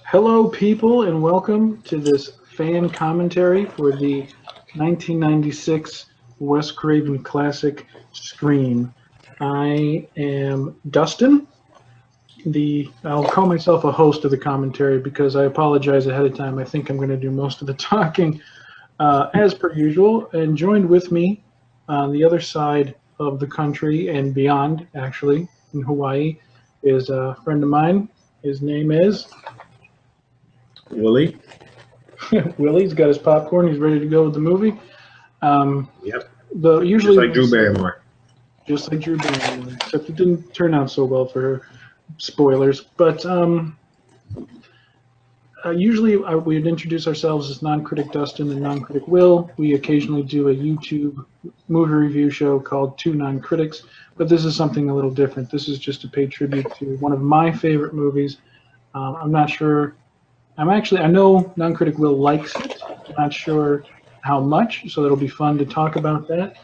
Hello, people, and welcome to this fan commentary for the 1996 Wes Craven classic Scream. I am Dustin. I'll call myself a host of the commentary because I apologize ahead of time. I think I'm going to do most of the talking as per usual. And joined with me on the other side of the country and beyond, actually, in Hawaii, is a friend of mine. His name is Willie? Willie's got his popcorn. He's ready to go with the movie. Yep. Usually Just like Drew Barrymore. Just like Drew Barrymore, except it didn't turn out so well for her. Spoilers. But usually we'd introduce ourselves as Non-Critic Dustin and Non-Critic Will. We occasionally do a YouTube movie review show called Two Non-Critics, but this is something a little different. This is just to pay tribute to one of my favorite movies. I'm not sure. I know Non-Critic Will likes it. I'm not sure how much, so it'll be fun to talk about that.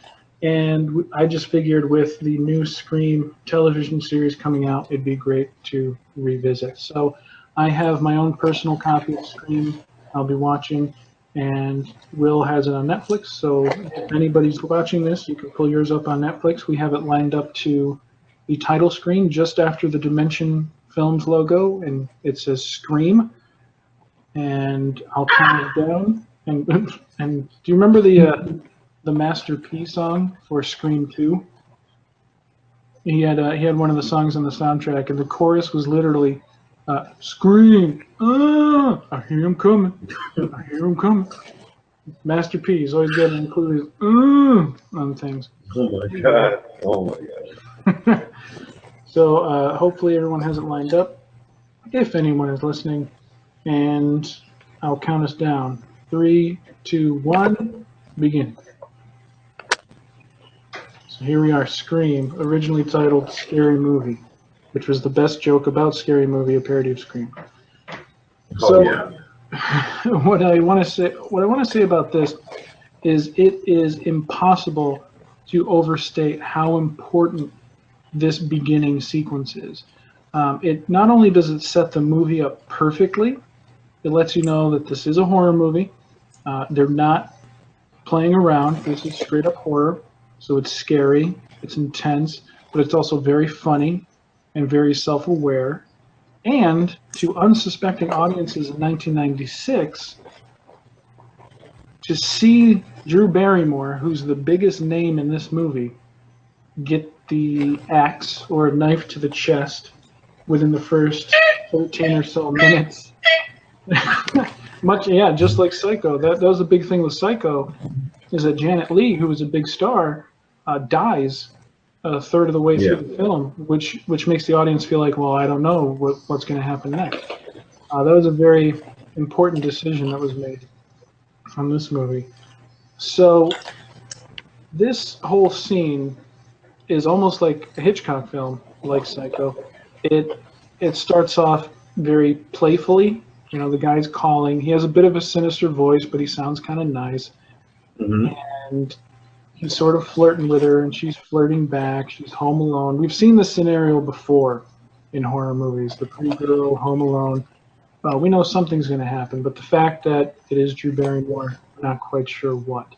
And I just figured with the new Scream television series coming out, it'd be great to revisit. So I have my own personal copy of Scream I'll be watching, and Will has it on Netflix. So if anybody's watching this, you can pull yours up on Netflix. We have it lined up to the title screen just after the Dimension Films logo, and it says Scream. And I'll count it down. And do you remember the Master P song for Scream 2? He had one of the songs on the soundtrack, and the chorus was literally Scream! Ah! I hear him coming. I hear him coming. Master P. He's always got to include his on things. Oh my god. Oh my god. So hopefully everyone has it lined up, if anyone is listening. And I'll count us down. 3, 2, 1, begin. So here we are, Scream, originally titled Scary Movie, which was the best joke about Scary Movie, a parody of Scream. Oh yeah. What I want to say about this is it is impossible to overstate how important this beginning sequence is. It not only does it set the movie up perfectly, it lets you know that this is a horror movie. They're not playing around. This is straight up horror. So it's scary, it's intense, but it's also very funny and very self-aware. And to unsuspecting audiences in 1996, to see Drew Barrymore, who's the biggest name in this movie, get the axe or a knife to the chest within the first 13 or so minutes. Just like Psycho. That was a big thing with Psycho, is that Janet Leigh, who was a big star, dies a third of the way through the film, which makes the audience feel like, well, I don't know what's going to happen next. That was a very important decision that was made on this movie. So this whole scene is almost like a Hitchcock film, like Psycho. It starts off very playfully. You know, the guy's calling. He has a bit of a sinister voice, but he sounds kind of nice. Mm-hmm. And he's sort of flirting with her, and she's flirting back. She's home alone. We've seen this scenario before in horror movies. The pretty girl, home alone. We know something's going to happen, but the fact that it is Drew Barrymore, we're not quite sure what.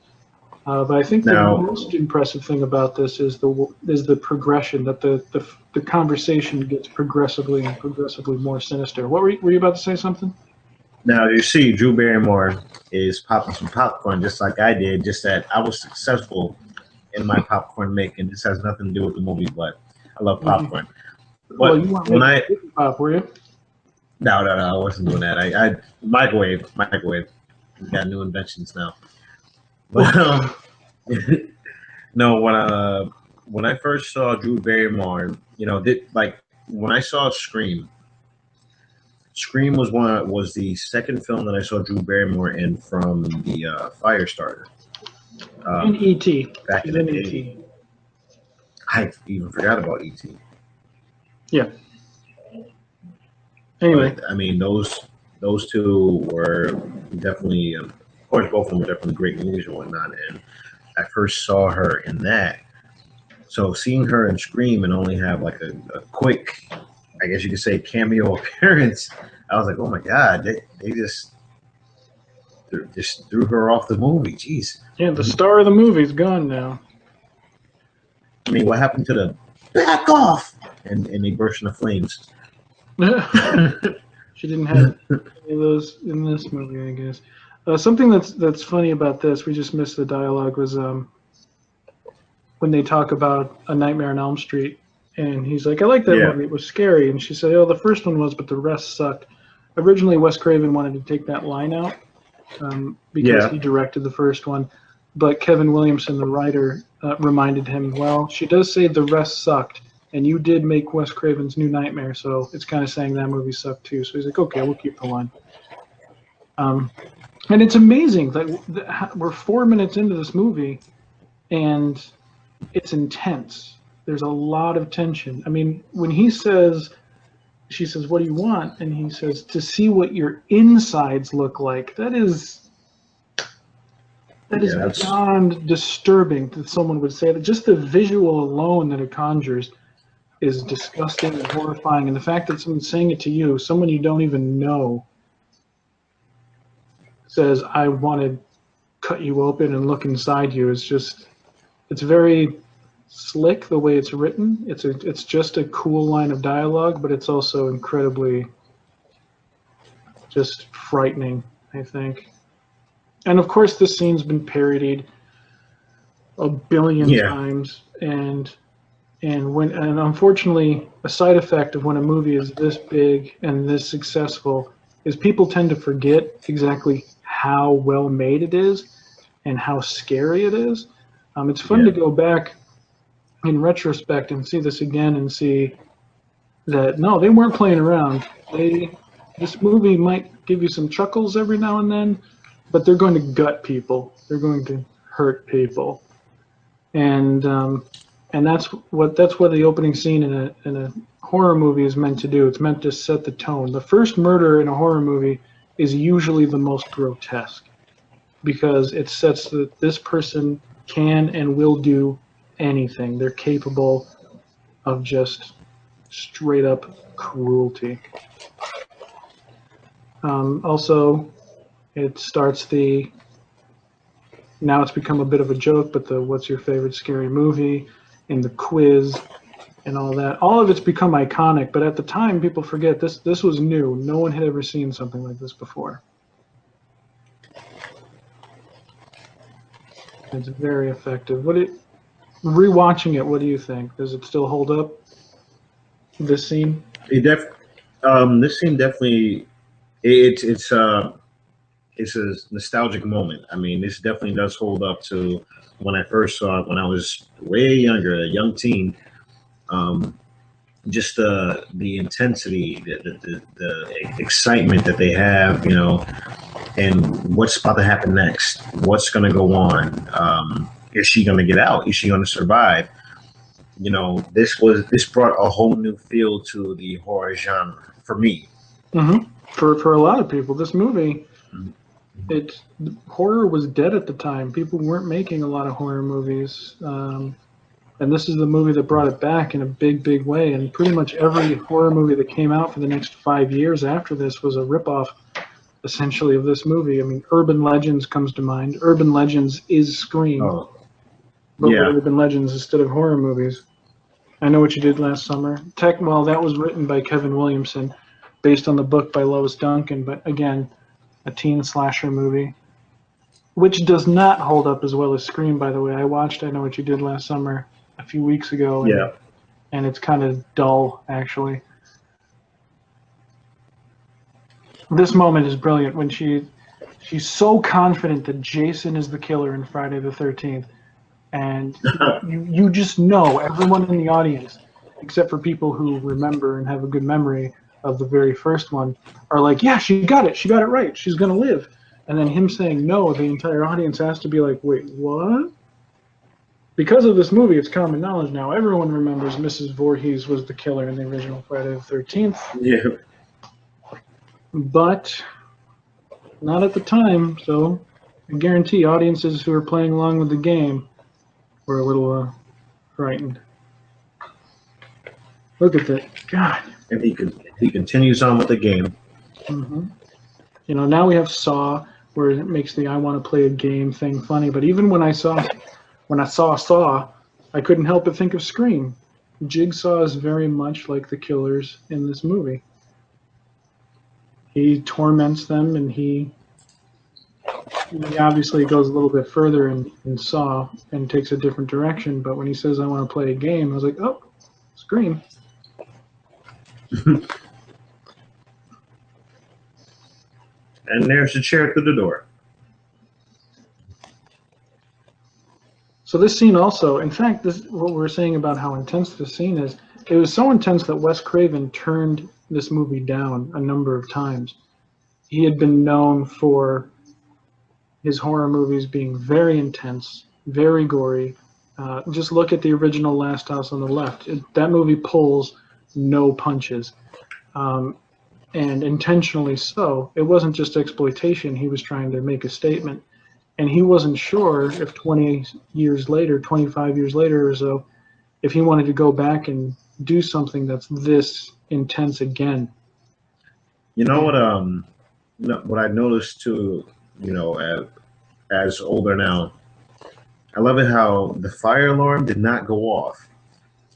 But I think the most impressive thing about this is the progression, that the conversation gets progressively more sinister. Were you about to say something? Now you see, Drew Barrymore is popping some popcorn just like I did. Just that I was successful in my popcorn making. This has nothing to do with the movie, but I love popcorn. Well, you weren't making pop, were you? No, I wasn't doing that. I microwave. We got new inventions now. But no, when I first saw Drew Barrymore, when I saw Scream was the second film that I saw Drew Barrymore in from the Firestarter. And E.T. Back in the day. I even forgot about E.T. Yeah. Anyway, but, I mean those two were definitely, of course, both of them were definitely great movies and whatnot. And I first saw her in that. So seeing her in Scream and only have like a quick, I guess you could say, cameo appearance I was like, oh my god, they just threw her off the movie. Jeez. Yeah, the star of the movie's gone now. I mean, what happened to the back off? And they burst into flames. She didn't have any of those in this movie, I guess. Something that's funny about this, we just missed the dialogue, was when they talk about A Nightmare on Elm Street, and he's like, I like that Yeah. movie, it was scary. And she said, oh, the first one was, but the rest sucked. Originally, Wes Craven wanted to take that line out because Yeah. he directed the first one, but Kevin Williamson, the writer, reminded him, well, she does say the rest sucked, and you did make Wes Craven's New Nightmare, so it's kind of saying that movie sucked too. So he's like, okay, we'll keep the line. And it's amazing that we're 4 minutes into this movie, and it's intense. There's a lot of tension. I mean, when she says, what do you want? And he says, to see what your insides look like. That is beyond disturbing that someone would say that. Just the visual alone that it conjures is disgusting and horrifying. And the fact that someone's saying it to you, someone you don't even know, says, I want to cut you open and look inside you, is just, it's very slick the way it's written. It's just a cool line of dialogue, but it's also incredibly just frightening, I think. And of course, this scene's been parodied a billion times, and unfortunately, a side effect of when a movie is this big and this successful is people tend to forget exactly how well made it is and how scary it is. It's fun to go back in retrospect and see this again and see that no, they weren't playing around. This movie might give you some chuckles every now and then, but they're going to gut people. They're going to hurt people, and that's what the opening scene in a horror movie is meant to do. It's meant to set the tone. The first murder in a horror movie is usually the most grotesque because it sets that this person can and will do anything. They're capable of just straight up cruelty. Also, it starts now it's become a bit of a joke, but the what's your favorite scary movie and the quiz and all that. All of it's become iconic, but at the time people forget this was new. No one had ever seen something like this before. It's very effective. Rewatching it, what do you think? Does it still hold up? This scene? This scene definitely it's a nostalgic moment. I mean, this definitely does hold up to when I first saw it when I was way younger, a young teen. Just the intensity, the excitement that they have, and what's about to happen next. What's going to go on? Is she going to get out? Is she going to survive? This brought a whole new feel to the horror genre for me. Mm-hmm. For a lot of people, this movie, horror was dead at the time. People weren't making a lot of horror movies, and this is the movie that brought it back in a big, big way. And pretty much every horror movie that came out for the next 5 years after this was a ripoff, essentially, of this movie. I mean, Urban Legends comes to mind. Urban Legends is Scream, but with Urban Legends instead of horror movies. I Know What You Did Last Summer. Well, that was written by Kevin Williamson, based on the book by Lois Duncan, but again, a teen slasher movie, which does not hold up as well as Scream, by the way. I watched I Know What You Did Last Summer a few weeks ago, and it's kind of dull, actually. This moment is brilliant when she's so confident that Jason is the killer in Friday the 13th, and you just know, everyone in the audience, except for people who remember and have a good memory of the very first one, are like, yeah, she got it right, she's gonna live. And then him saying no, the entire audience has to be like, wait, what? Because of this movie, it's common knowledge now. Everyone remembers Mrs. Voorhees was the killer in the original Friday the 13th. Yeah. But not at the time, so I guarantee audiences who are playing along with the game were a little frightened. Look at that. God. And he continues on with the game. Hmm. Now we have Saw, where it makes the "I want to play a game" thing funny. But even when I saw Saw, I couldn't help but think of Scream. Jigsaw is very much like the killers in this movie. He torments them, and he obviously goes a little bit further in Saw and takes a different direction. But when he says, "I want to play a game," I was like, "Oh, Scream." And there's the chair through the door. So this scene also, in fact, this what we're saying about how intense this scene is. It was so intense that Wes Craven turned this movie down a number of times. He had been known for his horror movies being very intense, very gory. Just look at the original Last House on the Left. That movie pulls no punches, um, and intentionally so. It wasn't just exploitation. He was trying to make a statement. And he wasn't sure if 20 years later, 25 years later or so, if he wanted to go back and do something that's this intense again. You know what? What I noticed too. You know, as older now, I love it how the fire alarm did not go off,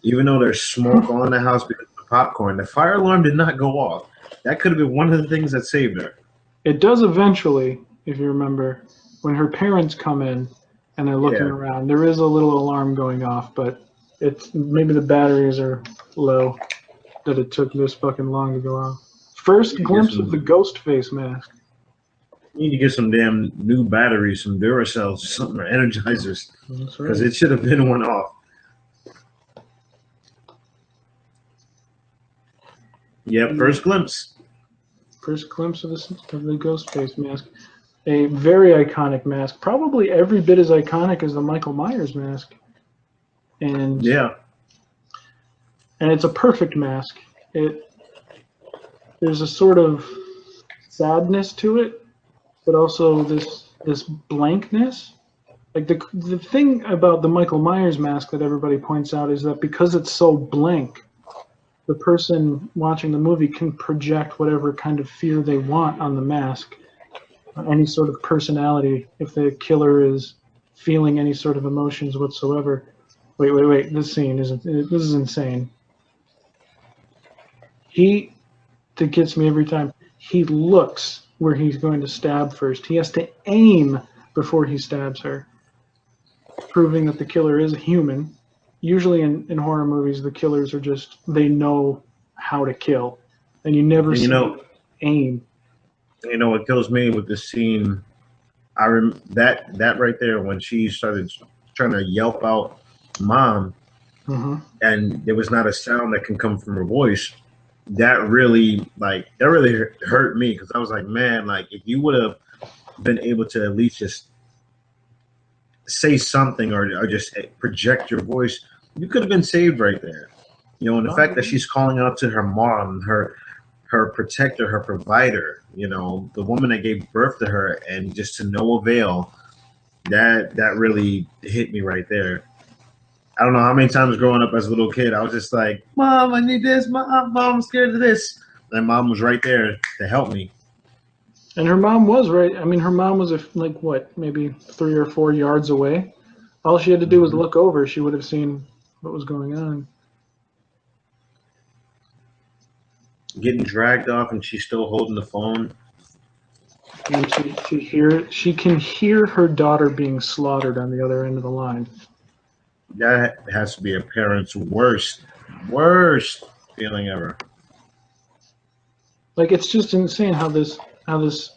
even though there's smoke on the house because of the popcorn. The fire alarm did not go off. That could have been one of the things that saved her. It does eventually, if you remember, when her parents come in and they're looking Yeah. around. There is a little alarm going off, but it's maybe the batteries are low that it took this fucking long to go off. First glimpse of the ghost face mask. You need to get some damn new batteries, some Duracells, something, or Energizers, That's because right. it should have been one off. Yep, first glimpse. First glimpse of the ghost face mask. A very iconic mask, probably every bit as iconic as the Michael Myers mask. And Yeah. and it's a perfect mask. There's a sort of sadness to it, but also this blankness. Like the thing about the Michael Myers mask that everybody points out is that because it's so blank, the person watching the movie can project whatever kind of fear they want on the mask, any sort of personality. If the killer is feeling any sort of emotions whatsoever. Wait! This scene isn't. This is insane. That gets me every time. He looks where he's going to stab first. He has to aim before he stabs her, proving that the killer is a human. Usually in horror movies, the killers are just, they know how to kill. And you never And see them aim. what kills me with this scene, that right there when she started trying to yelp out "mom," and there was not a sound that can come from her voice. That really hurt me because I was like, man, like if you would have been able to at least just say something or just project your voice, you could have been saved right there. And the fact that she's calling out to her mom, her protector, her provider, the woman that gave birth to her, and just to no avail, that really hit me right there. I don't know how many times growing up as a little kid, I was just like, "Mom, I need this. Mom, I'm scared of this." And mom was right there to help me. And her mom was right. I mean, her mom was like what, maybe 3 or 4 yards away. All she had to do was look over. She would have seen what was going on. Getting dragged off, and she's still holding the phone. And she can hear her daughter being slaughtered on the other end of the line. That has to be a parent's worst feeling ever. Like, it's just insane how this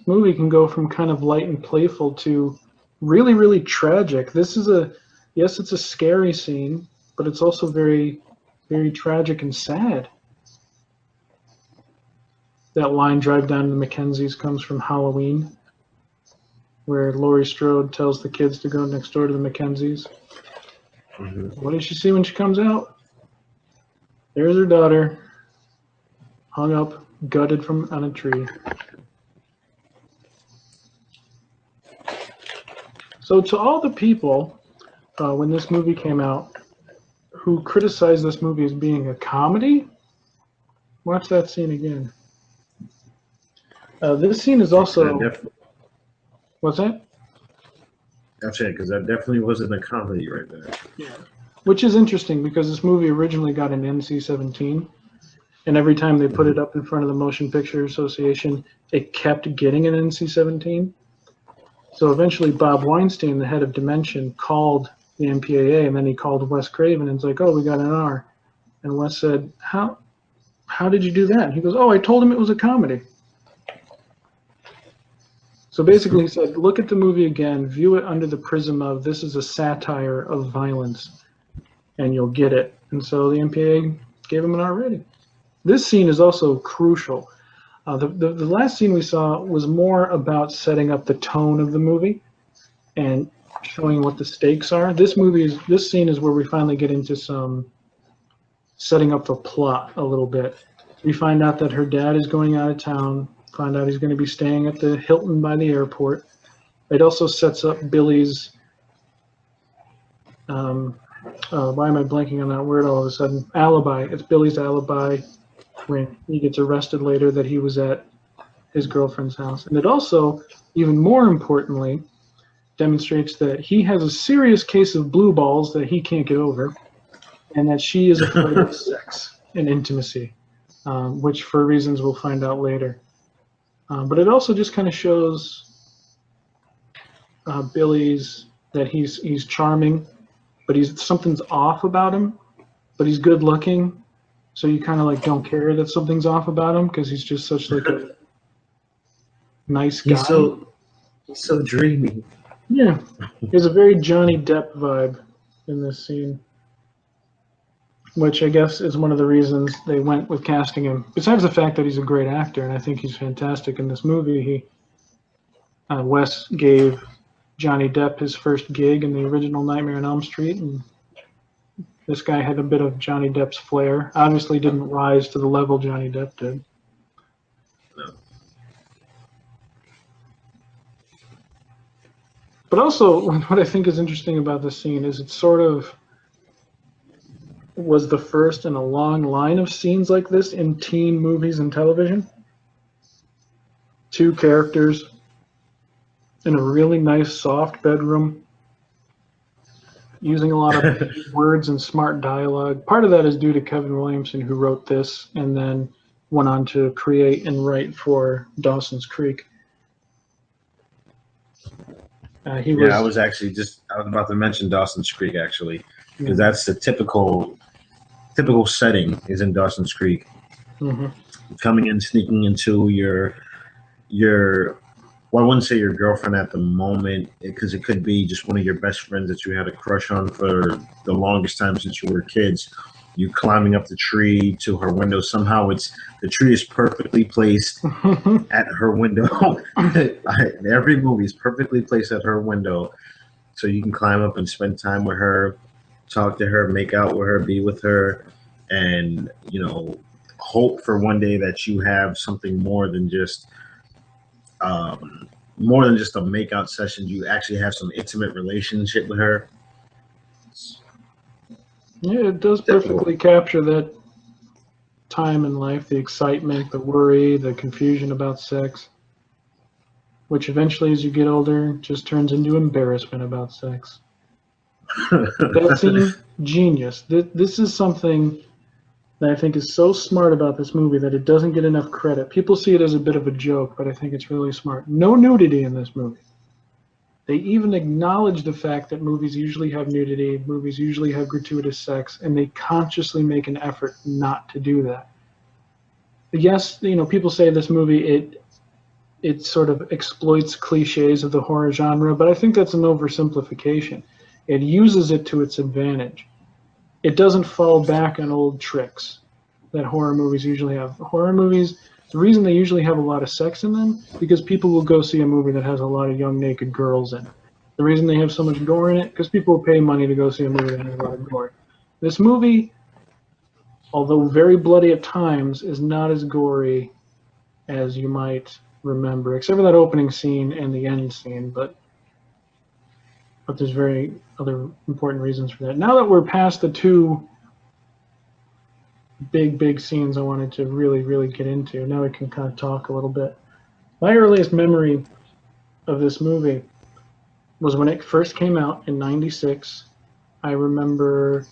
movie can go from kind of light and playful to really, really tragic. Yes, it's a scary scene, but it's also very, very tragic and sad. That line, "Drive down to the Mackenzies," comes from Halloween, where Laurie Strode tells the kids to go next door to the Mackenzies. What does she see when she comes out? There's her daughter, hung up, gutted on a tree. So to all the people, when this movie came out, who criticized this movie as being a comedy, watch that scene again. This scene is also. What's that? That's it, because that definitely wasn't a comedy right there. Yeah. Which is interesting because this movie originally got an NC-17, and every time they put it up in front of the Motion Picture Association, it kept getting an NC-17. So eventually Bob Weinstein, the head of Dimension, called the MPAA, and then he called Wes Craven and it's like, oh, we got an R. And Wes said, how did you do that? And he goes, oh, I told him it was a comedy. So basically he said, look at the movie again, view it under the prism of this is a satire of violence, and you'll get it. And so the MPAA gave him an R rating. This scene is also crucial. The last scene we saw was more about setting up the tone of the movie and showing what the stakes are. This scene is where we finally get into some setting up the plot a little bit. We find out that her dad is going out of town, find out he's going to be staying at the Hilton by the airport. It also sets up Billy's, why am I blanking on that word all of a sudden? Alibi. It's Billy's alibi when he gets arrested later that he was at his girlfriend's house. And it also, even more importantly, demonstrates that he has a serious case of blue balls that he can't get over, and that she is afraid of sex and intimacy, which for reasons we'll find out later. But it also just kind of shows Billy's that he's charming, but something's off about him, but he's good looking, so you kind of like don't care that something's off about him because he's just such like a nice guy. He's so dreamy. Yeah, there's a very Johnny Depp vibe in this scene, which I guess is one of the reasons they went with casting him. Besides the fact that he's a great actor, and I think he's fantastic in this movie, Wes gave Johnny Depp his first gig in the original Nightmare on Elm Street, and this guy had a bit of Johnny Depp's flair. Obviously didn't rise to the level Johnny Depp did. No. But also, what I think is interesting about this scene is it sort of was the first in a long line of scenes like this in teen movies and television. Two characters in a really nice, soft bedroom, using a lot of words and smart dialogue. Part of that is due to Kevin Williamson, who wrote this and then went on to create and write for Dawson's Creek. I was about to mention Dawson's Creek actually, because that's the typical setting is in Dawson's Creek. Mm-hmm. Coming in, sneaking into your well, I wouldn't say your girlfriend at the moment, because it could be just one of your best friends that you had a crush on for the longest time since you were kids. You climbing up the tree to her window. Somehow the tree is perfectly placed at her window. Every movie is perfectly placed at her window. So you can climb up and spend time with her, talk to her, make out with her, be with her, and, hope for one day that you have something more than just a makeout session. You actually have some intimate relationship with her. Yeah, it does perfectly capture that time in life, the excitement, the worry, the confusion about sex, which eventually, as you get older, just turns into embarrassment about sex. That scene, genius. This is something that I think is so smart about this movie that it doesn't get enough credit. People see it as a bit of a joke, but I think it's really smart. No nudity in this movie. They even acknowledge the fact that movies usually have nudity, movies usually have gratuitous sex, and they consciously make an effort not to do that. Yes, people say this movie, it sort of exploits cliches of the horror genre, but I think that's an oversimplification. It uses it to its advantage. It doesn't fall back on old tricks that horror movies usually have. Horror movies, the reason they usually have a lot of sex in them, because people will go see a movie that has a lot of young naked girls in it. The reason they have so much gore in it, because people will pay money to go see a movie that has a lot of gore. This movie, although very bloody at times, is not as gory as you might remember, except for that opening scene and the end scene, but there's very other important reasons for that. Now that we're past the two big scenes I wanted to really get into, now we can kind of talk a little bit. My earliest memory of this movie was when it first came out in '96. I remember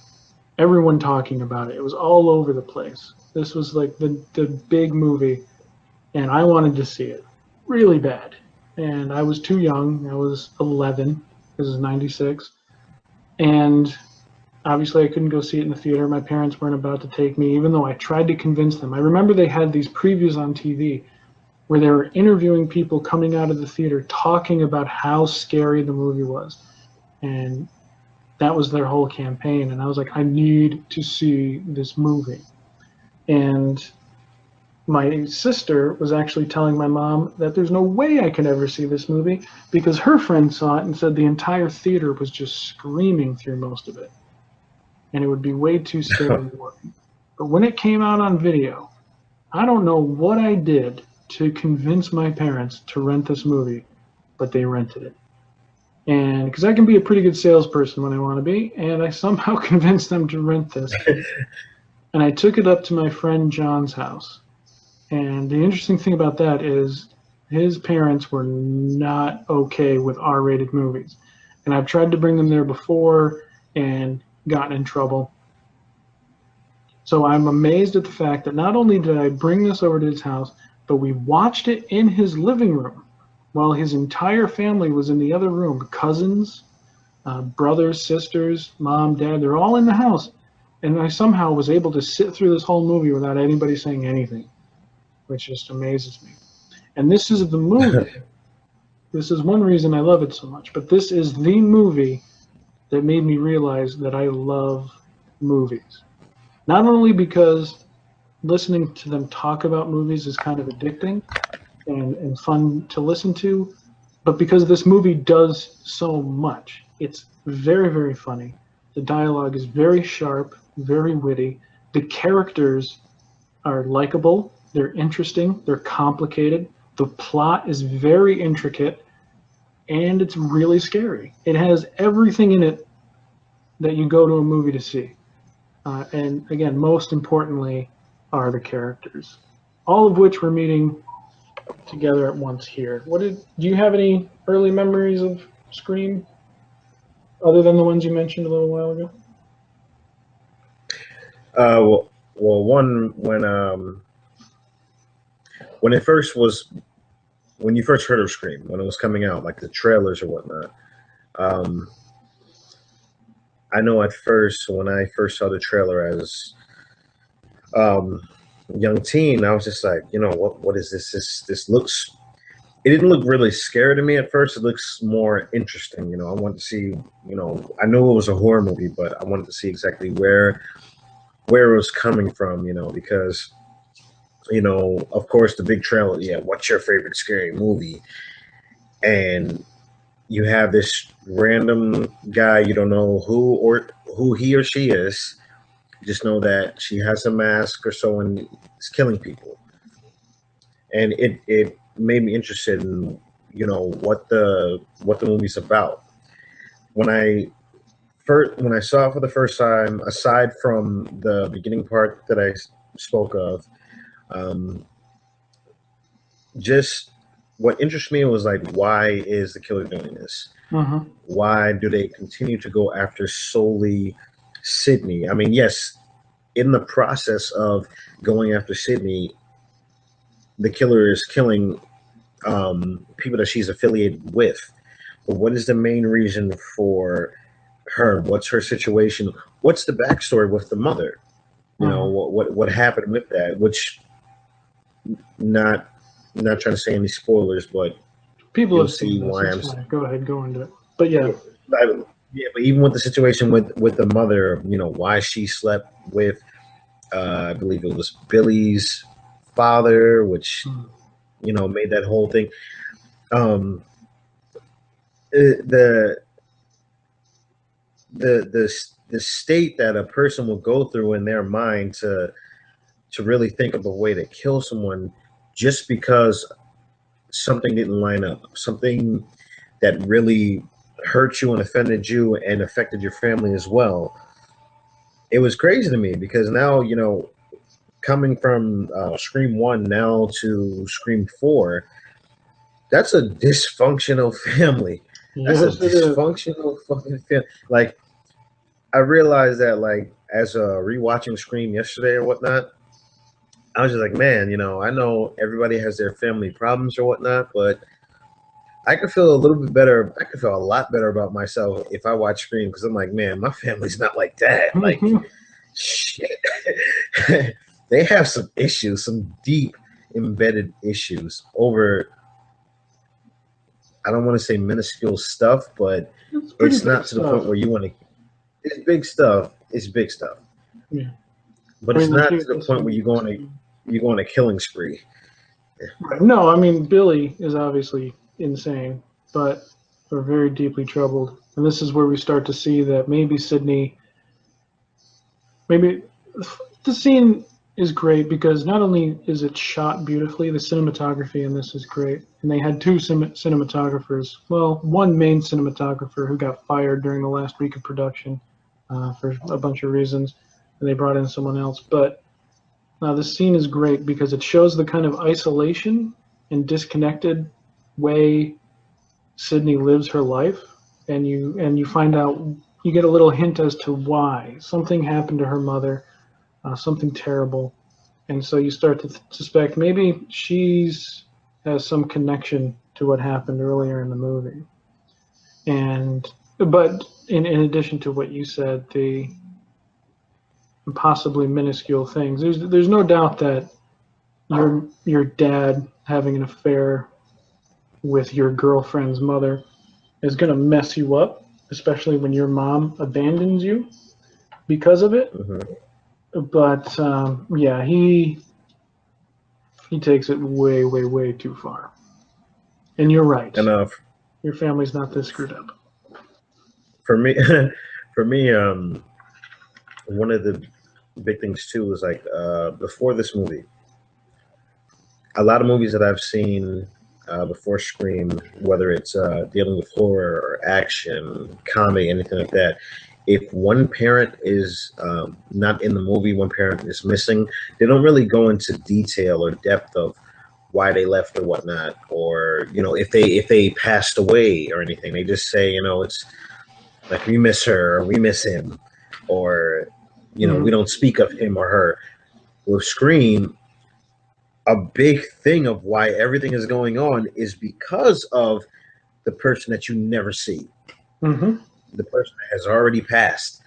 everyone talking about it. It was all over the place. This was like the big movie, and I wanted to see it really bad. And I was too young. I was 11. This is '96. And obviously, I couldn't go see it in the theater. My parents weren't about to take me, even though I tried to convince them. I remember they had these previews on TV where they were interviewing people coming out of the theater talking about how scary the movie was. And that was their whole campaign. And I was like, I need to see this movie. And my sister was actually telling my mom that there's no way I could ever see this movie because her friend saw it and said the entire theater was just screaming through most of it. And it would be way too scary. But when it came out on video, I don't know what I did to convince my parents to rent this movie, but they rented it. And because I can be a pretty good salesperson when I want to be, and I somehow convinced them to rent this. And I took it up to my friend John's house. And the interesting thing about that is his parents were not okay with R-rated movies. And I've tried to bring them there before and gotten in trouble. So I'm amazed at the fact that not only did I bring this over to his house, but we watched it in his living room while his entire family was in the other room. Cousins, brothers, sisters, mom, dad, they're all in the house. And I somehow was able to sit through this whole movie without anybody saying anything, which just amazes me. And this is the movie. This is one reason I love it so much. But this is the movie that made me realize that I love movies. Not only because listening to them talk about movies is kind of addicting and fun to listen to, but because this movie does so much. It's very, very funny. The dialogue is very sharp, very witty. The characters are likable, they're interesting, they're complicated. The plot is very intricate, and it's really scary. It has everything in it that you go to a movie to see. And again, most importantly, are the characters, all of which we're meeting together at once here. Do you have any early memories of Scream, other than the ones you mentioned a little while ago? One when it first was when you first heard of Scream, when it was coming out, like the trailers or whatnot. I know at first when I first saw the trailer as young teen, I was just like, what is this? This looks. It didn't look really scary to me at first. It looks more interesting. I wanted to see. I knew it was a horror movie, but I wanted to see exactly where it was coming from. Because of course, the big trailer. Yeah, what's your favorite scary movie? And you have this random guy, you don't know who he or she is. You just know that she has a mask or so and is killing people. And it made me interested in what the movie's about. When I saw it for the first time, aside from the beginning part that I spoke of, just what interests me was like, why is the killer doing this? Uh-huh. Why do they continue to go after solely Sydney? I mean, yes, in the process of going after Sydney, the killer is killing people that she's affiliated with. But what is the main reason for her? What's her situation? What's the backstory with the mother? What happened with that? Which not trying to say any spoilers, but people you'll have see seen this. why I'm. Go ahead, go into it. But yeah. But even with the situation with the mother, why she slept with, I believe it was Billy's father, which made that whole thing. The state that a person will go through in their mind to really think of a way to kill someone just because something didn't line up, something that really hurt you and offended you and affected your family as well. It was crazy to me because now, coming from Scream 1 now to Scream 4, that's a dysfunctional family. That's a Yes, it is. dysfunctional fucking family. Like I realized that like as a rewatching Scream yesterday or whatnot, I was just like, man, I know everybody has their family problems or whatnot, but I could feel a little bit better. I could feel a lot better about myself if I watch Scream because I'm like, man, my family's not like that. Like, shit, they have some issues, some deep embedded issues over. I don't want to say minuscule stuff, but It's pretty it's big not to the point stuff. where you want to. It's big stuff. It's big stuff, Yeah. but I it's mean, like not you to the just point where you're going to killing spree. right. No, I mean Billy is obviously insane, but we're very deeply troubled, and this is where we start to see that maybe Sydney, maybe the scene is great because not only is it shot beautifully, the cinematography in this is great, and they had two cinematographers. Well, one main cinematographer who got fired during the last week of production for a bunch of reasons, and they brought in someone else, but. This scene is great because it shows the kind of isolation and disconnected way Sydney lives her life, and you find out you get a little hint as to why something happened to her mother, something terrible, and so you start to suspect maybe she's has some connection to what happened earlier in the movie, and but in addition to what you said, the possibly minuscule things. There's no doubt that your dad having an affair with your girlfriend's mother is going to mess you up, especially when your mom abandons you because of it. Mm-hmm. But yeah, he takes it way, way, way too far. And you're right. And Your family's not this screwed up. for me, for me, one of the big things too is like before this movie, a lot of movies that I've seen before Scream, whether it's dealing with horror or action, comedy, anything like that, if one parent is not in the movie, one parent is missing, they don't really go into detail or depth of why they left or whatnot, or if they passed away or anything. They just say, it's like we miss her or we miss him, or we Mm-hmm. don't speak of him or her. With Scream, a big thing of why everything is going on is because of the person that you never see, Mm-hmm. the person that has already passed.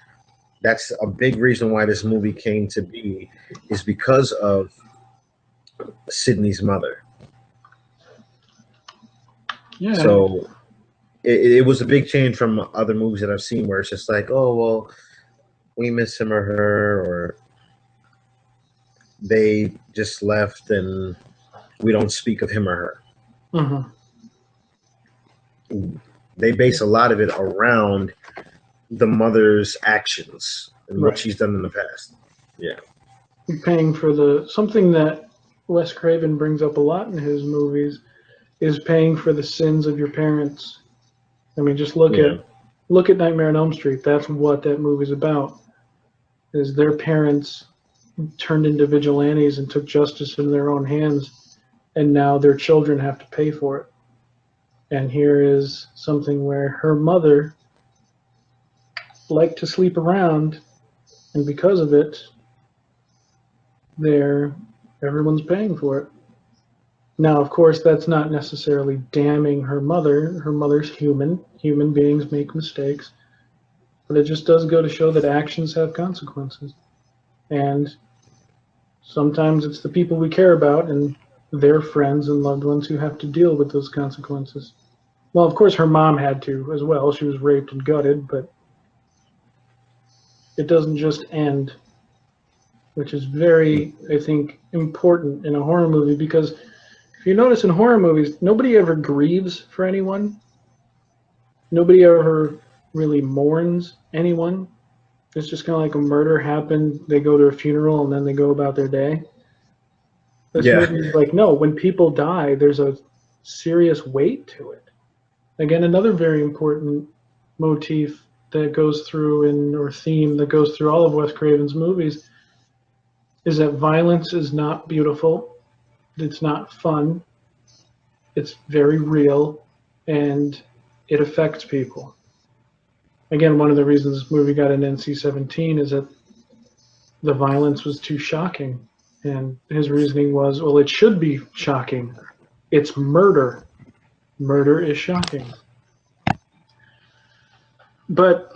That's a big reason why this movie came to be, is because of Sydney's mother. Yeah. So it was a big change from other movies that I've seen where it's just like, oh, well, we miss him or her, or they just left and we don't speak of him or her. Mm-hmm. They base a lot of it around the mother's actions and what Right. she's done in the past. Yeah. You're paying for the something that Wes Craven brings up a lot in his movies is paying for the sins of your parents. I mean, just Yeah. look at Nightmare on Elm Street. That's what that movie's about. Is their parents turned into vigilantes and took justice in their own hands, and now their children have to pay for it. And here is something where her mother liked to sleep around, and because of it, they're everyone's paying for it. Now, of course, that's not necessarily damning her mother. Her mother's human. Human beings make mistakes. But it just does go to show that actions have consequences. And sometimes it's the people we care about and their friends and loved ones who have to deal with those consequences. Well, of course, her mom had to as well. She was raped and gutted, but it doesn't just end, which is very, I think, important in a horror movie because if you notice in horror movies, nobody ever grieves for anyone. Nobody ever really mourns anyone. It's just kind of like a murder happened. They go to a funeral and then they go about their day. This Yeah. movie is like, no, when people die, there's a serious weight to it. Again, another very important motif that goes through or theme that goes through all of Wes Craven's movies is that violence is not beautiful. It's not fun. It's very real, and it affects people. Again, one of the reasons this movie got an NC-17 is that the violence was too shocking. And his reasoning was, well, it should be shocking. It's murder. Murder is shocking. But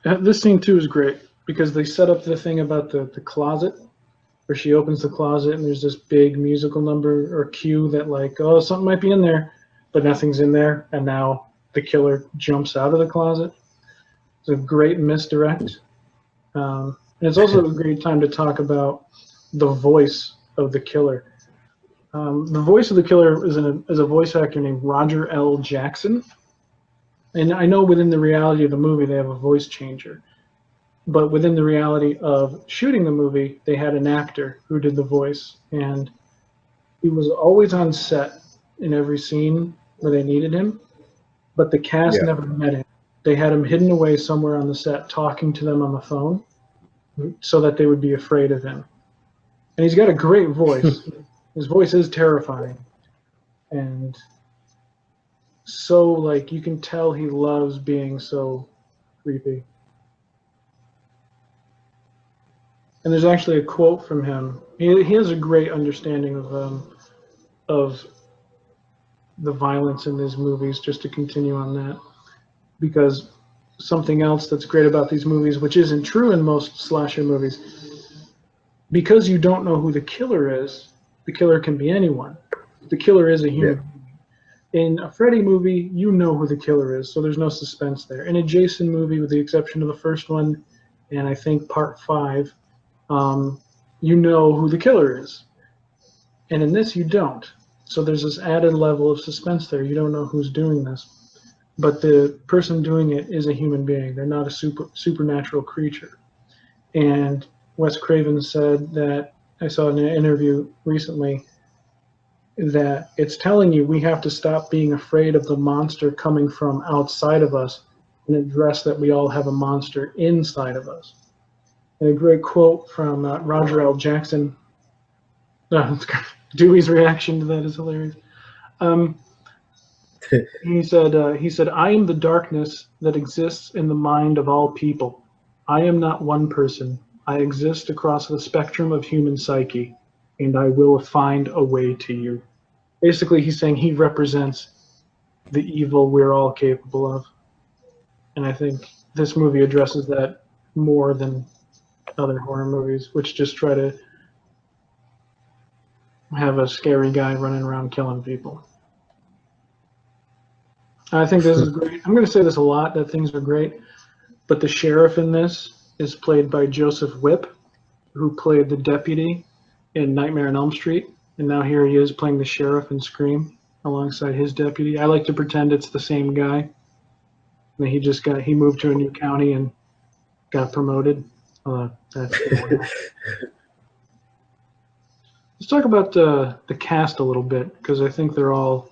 this scene too is great because they set up the thing about the closet where she opens the closet and there's this big musical number or cue that like, oh, something might be in there, but nothing's in there. And now the killer jumps out of the closet. It's a great misdirect. And it's also a great time to talk about the voice of the killer. The voice of the killer is a voice actor named Roger L. Jackson. And I know within the reality of the movie they have a voice changer. But within the reality of shooting the movie, they had an actor who did the voice. And he was always on set in every scene where they needed him. But the cast never met him. They had him hidden away somewhere on the set talking to them on the phone so that they would be afraid of him. And he's got a great voice. His voice is terrifying. And so, like, you can tell he loves being so creepy. And there's actually a quote from him. He has a great understanding of the violence in these movies, just to continue on that. Because something else that's great about these movies, which isn't true in most slasher movies, because you don't know who the killer is, the killer can be anyone. The killer is a human. Yeah. In a Freddy movie, you know who the killer is, so there's no suspense there. In a Jason movie, with the exception of the first one, and I think part 5, you know who the killer is. And in this, you don't. So there's this added level of suspense there. You don't know who's doing this. But the person doing it is a human being. They're not a supernatural creature. And Wes Craven said that, I saw in an interview recently, that it's telling you we have to stop being afraid of the monster coming from outside of us and address that we all have a monster inside of us. And a great quote from Roger L. Jackson. Dewey's reaction to that is hilarious. He said, "I am the darkness that exists in the mind of all people. I am not one person. I exist across the spectrum of human psyche, and I will find a way to you." Basically, he's saying he represents the evil we're all capable of. And I think this movie addresses that more than other horror movies, which just try to have a scary guy running around killing people. I think this is great. I'm going to say this a lot, that things are great, but the sheriff in this is played by Joseph Whipp, who played the deputy in Nightmare on Elm Street, and now here he is playing the sheriff in Scream alongside his deputy. I like to pretend it's the same guy. And he moved to a new county and got promoted. Let's talk about the cast a little bit, because I think they're all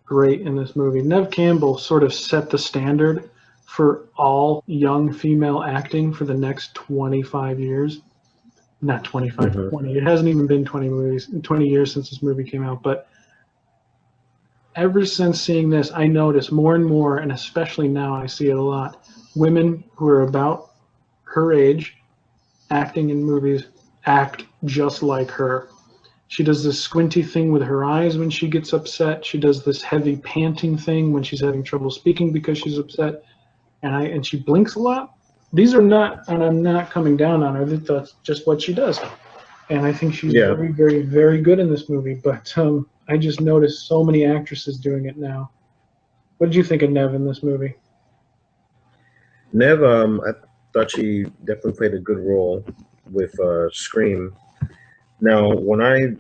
great in this movie. Neve Campbell sort of set the standard for all young female acting for the next 25 years. Not 25, 20. It hasn't even been 20 years since this movie came out. But ever since seeing this, I notice more and more, and especially now I see it a lot, women who are about her age acting in movies act just like her. She does this squinty thing with her eyes when she gets upset. She does this heavy panting thing when she's having trouble speaking because she's upset. And she blinks a lot. These are not, and I'm not coming down on her, that's just what she does. And I think she's very, very, very good in this movie. But I just noticed so many actresses doing it now. What did you think of Neve in this movie? Neve, I thought she definitely played a good role with Scream. Now, when I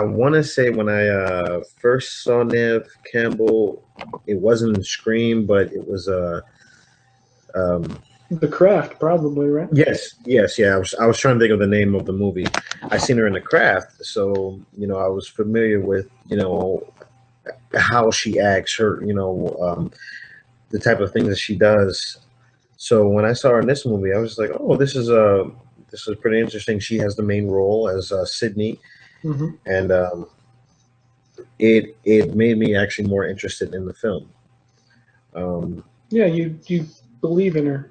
want to say when I first saw Neve Campbell, it wasn't in Scream, but it was The Craft, probably, right? Yes. I was trying to think of the name of the movie. I seen her in The Craft, so I was familiar with how she acts, her the type of things that she does. So when I saw her in this movie, I was like, oh, this is pretty interesting. She has the main role as Sydney, Hmm. and it made me actually more interested in the film. Um, Yeah, you believe in her.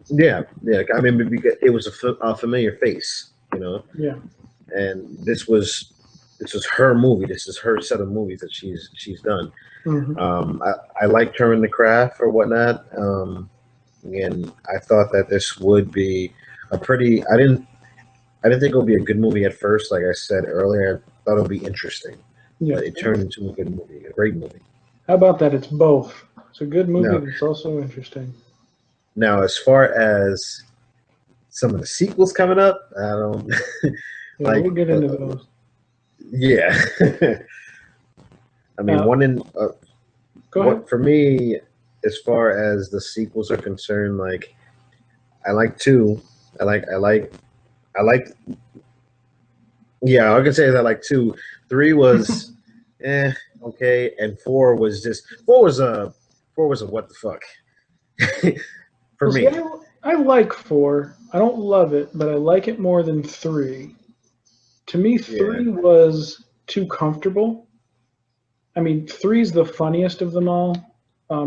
yeah, yeah. I mean, because it was a familiar face, Yeah. and this was her movie. This is her set of movies that she's done. Hmm. I liked her in the craft or whatnot, and I thought that this would be a pretty. I didn't think it would be a good movie at first. Like I said earlier, I thought it would be interesting, Yeah. but it turned into a good movie, a great movie. How about that? It's both. It's a good movie, Now, but it's also interesting. now as far as some of the sequels coming up, I don't Yeah, we'll like. get into those. Yeah, I mean, Uh, one in Go ahead. what for me, as far as the sequels are concerned, like I like two. I like. Yeah, I can say that I like two. Three was, okay, and four was a what the fuck for Well, see, me. I like four. I don't love it, but I like it more than three. To me, Yeah, three was too comfortable. I mean, three's the funniest of them all.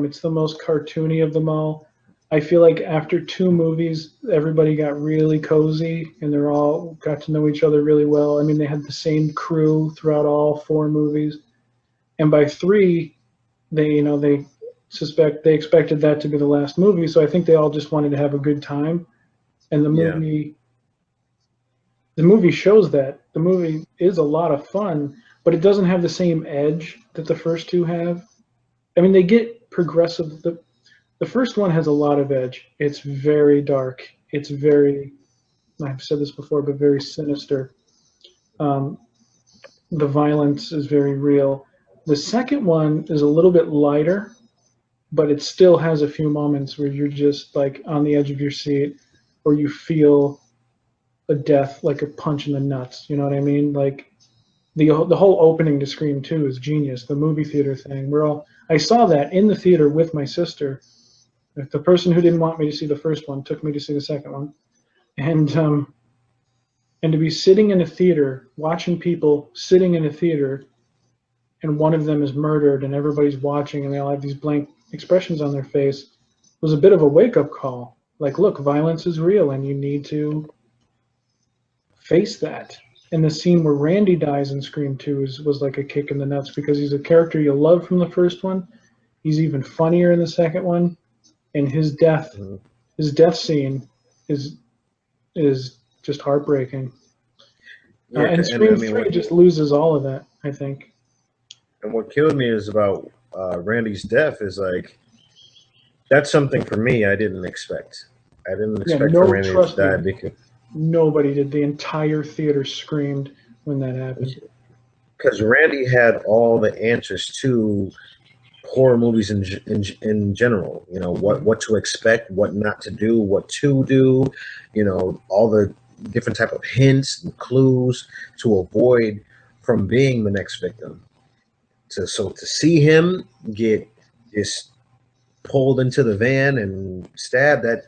It's the most cartoony of them all. I feel like after two movies, everybody got really cozy and they're all got to know each other really well. I mean, they had the same crew throughout all four movies. And by three, they expected that to be the last movie. So I think they all just wanted to have a good time. And yeah, the movie shows that the movie is a lot of fun, but it doesn't have the same edge that the first two have. I mean, they get progressive. The first one has a lot of edge. It's very dark. It's very, I've said this before, but very sinister. Um, the violence is very real. The second one is a little bit lighter, but it still has a few moments where you're just like on the edge of your seat, or you feel a death like a punch in the nuts. You know what I mean? Like the whole opening to Scream 2 is genius. The movie theater thing. I saw that in the theater with my sister. The person who didn't want me to see the first one took me to see the second one, and to be sitting in a theater watching people sitting in a theater, and one of them is murdered, and everybody's watching, and they all have these blank expressions on their face, was a bit of a wake up call. Like, look, violence is real, and you need to face that. And the scene where Randy dies in Scream 2 was like a kick in the nuts because he's a character you love from the first one. He's even funnier in the second one, and mhm. his death scene is is just heartbreaking. Yeah. And And I Scream mean, 3 just loses all of that, I think. what killed me is about Randy's death is like that's something for me I didn't expect. I didn't Yeah, expect for no, Randy to trust die me, because nobody did. The entire theater screamed when that happened. Randy had all the answers to horror movies in general. You know Mhm. what to expect, what not to do, what to do. All the different type of hints and clues to avoid from being the next victim. To see him get just pulled into the van and stabbed, that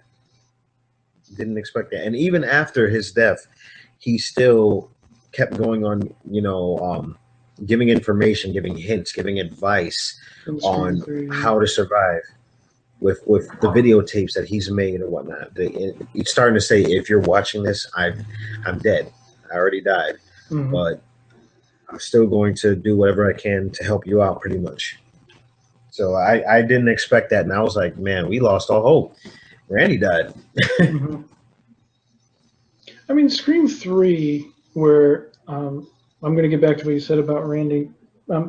didn't expect that. And even after his death, he still kept going on. Giving information, giving hints, giving advice In Scream on 3, yeah. how to survive with the videotapes that he's made and whatnot. It's starting to say, if you're watching this, I'm dead. I already died, Hmm. but I'm still going to do whatever I can to help you out, pretty much. So I didn't expect that, and I was like, man, we lost all hope. Randy died. Hmm. I mean, Scream 3, where I'm going to get back to what you said about Randy.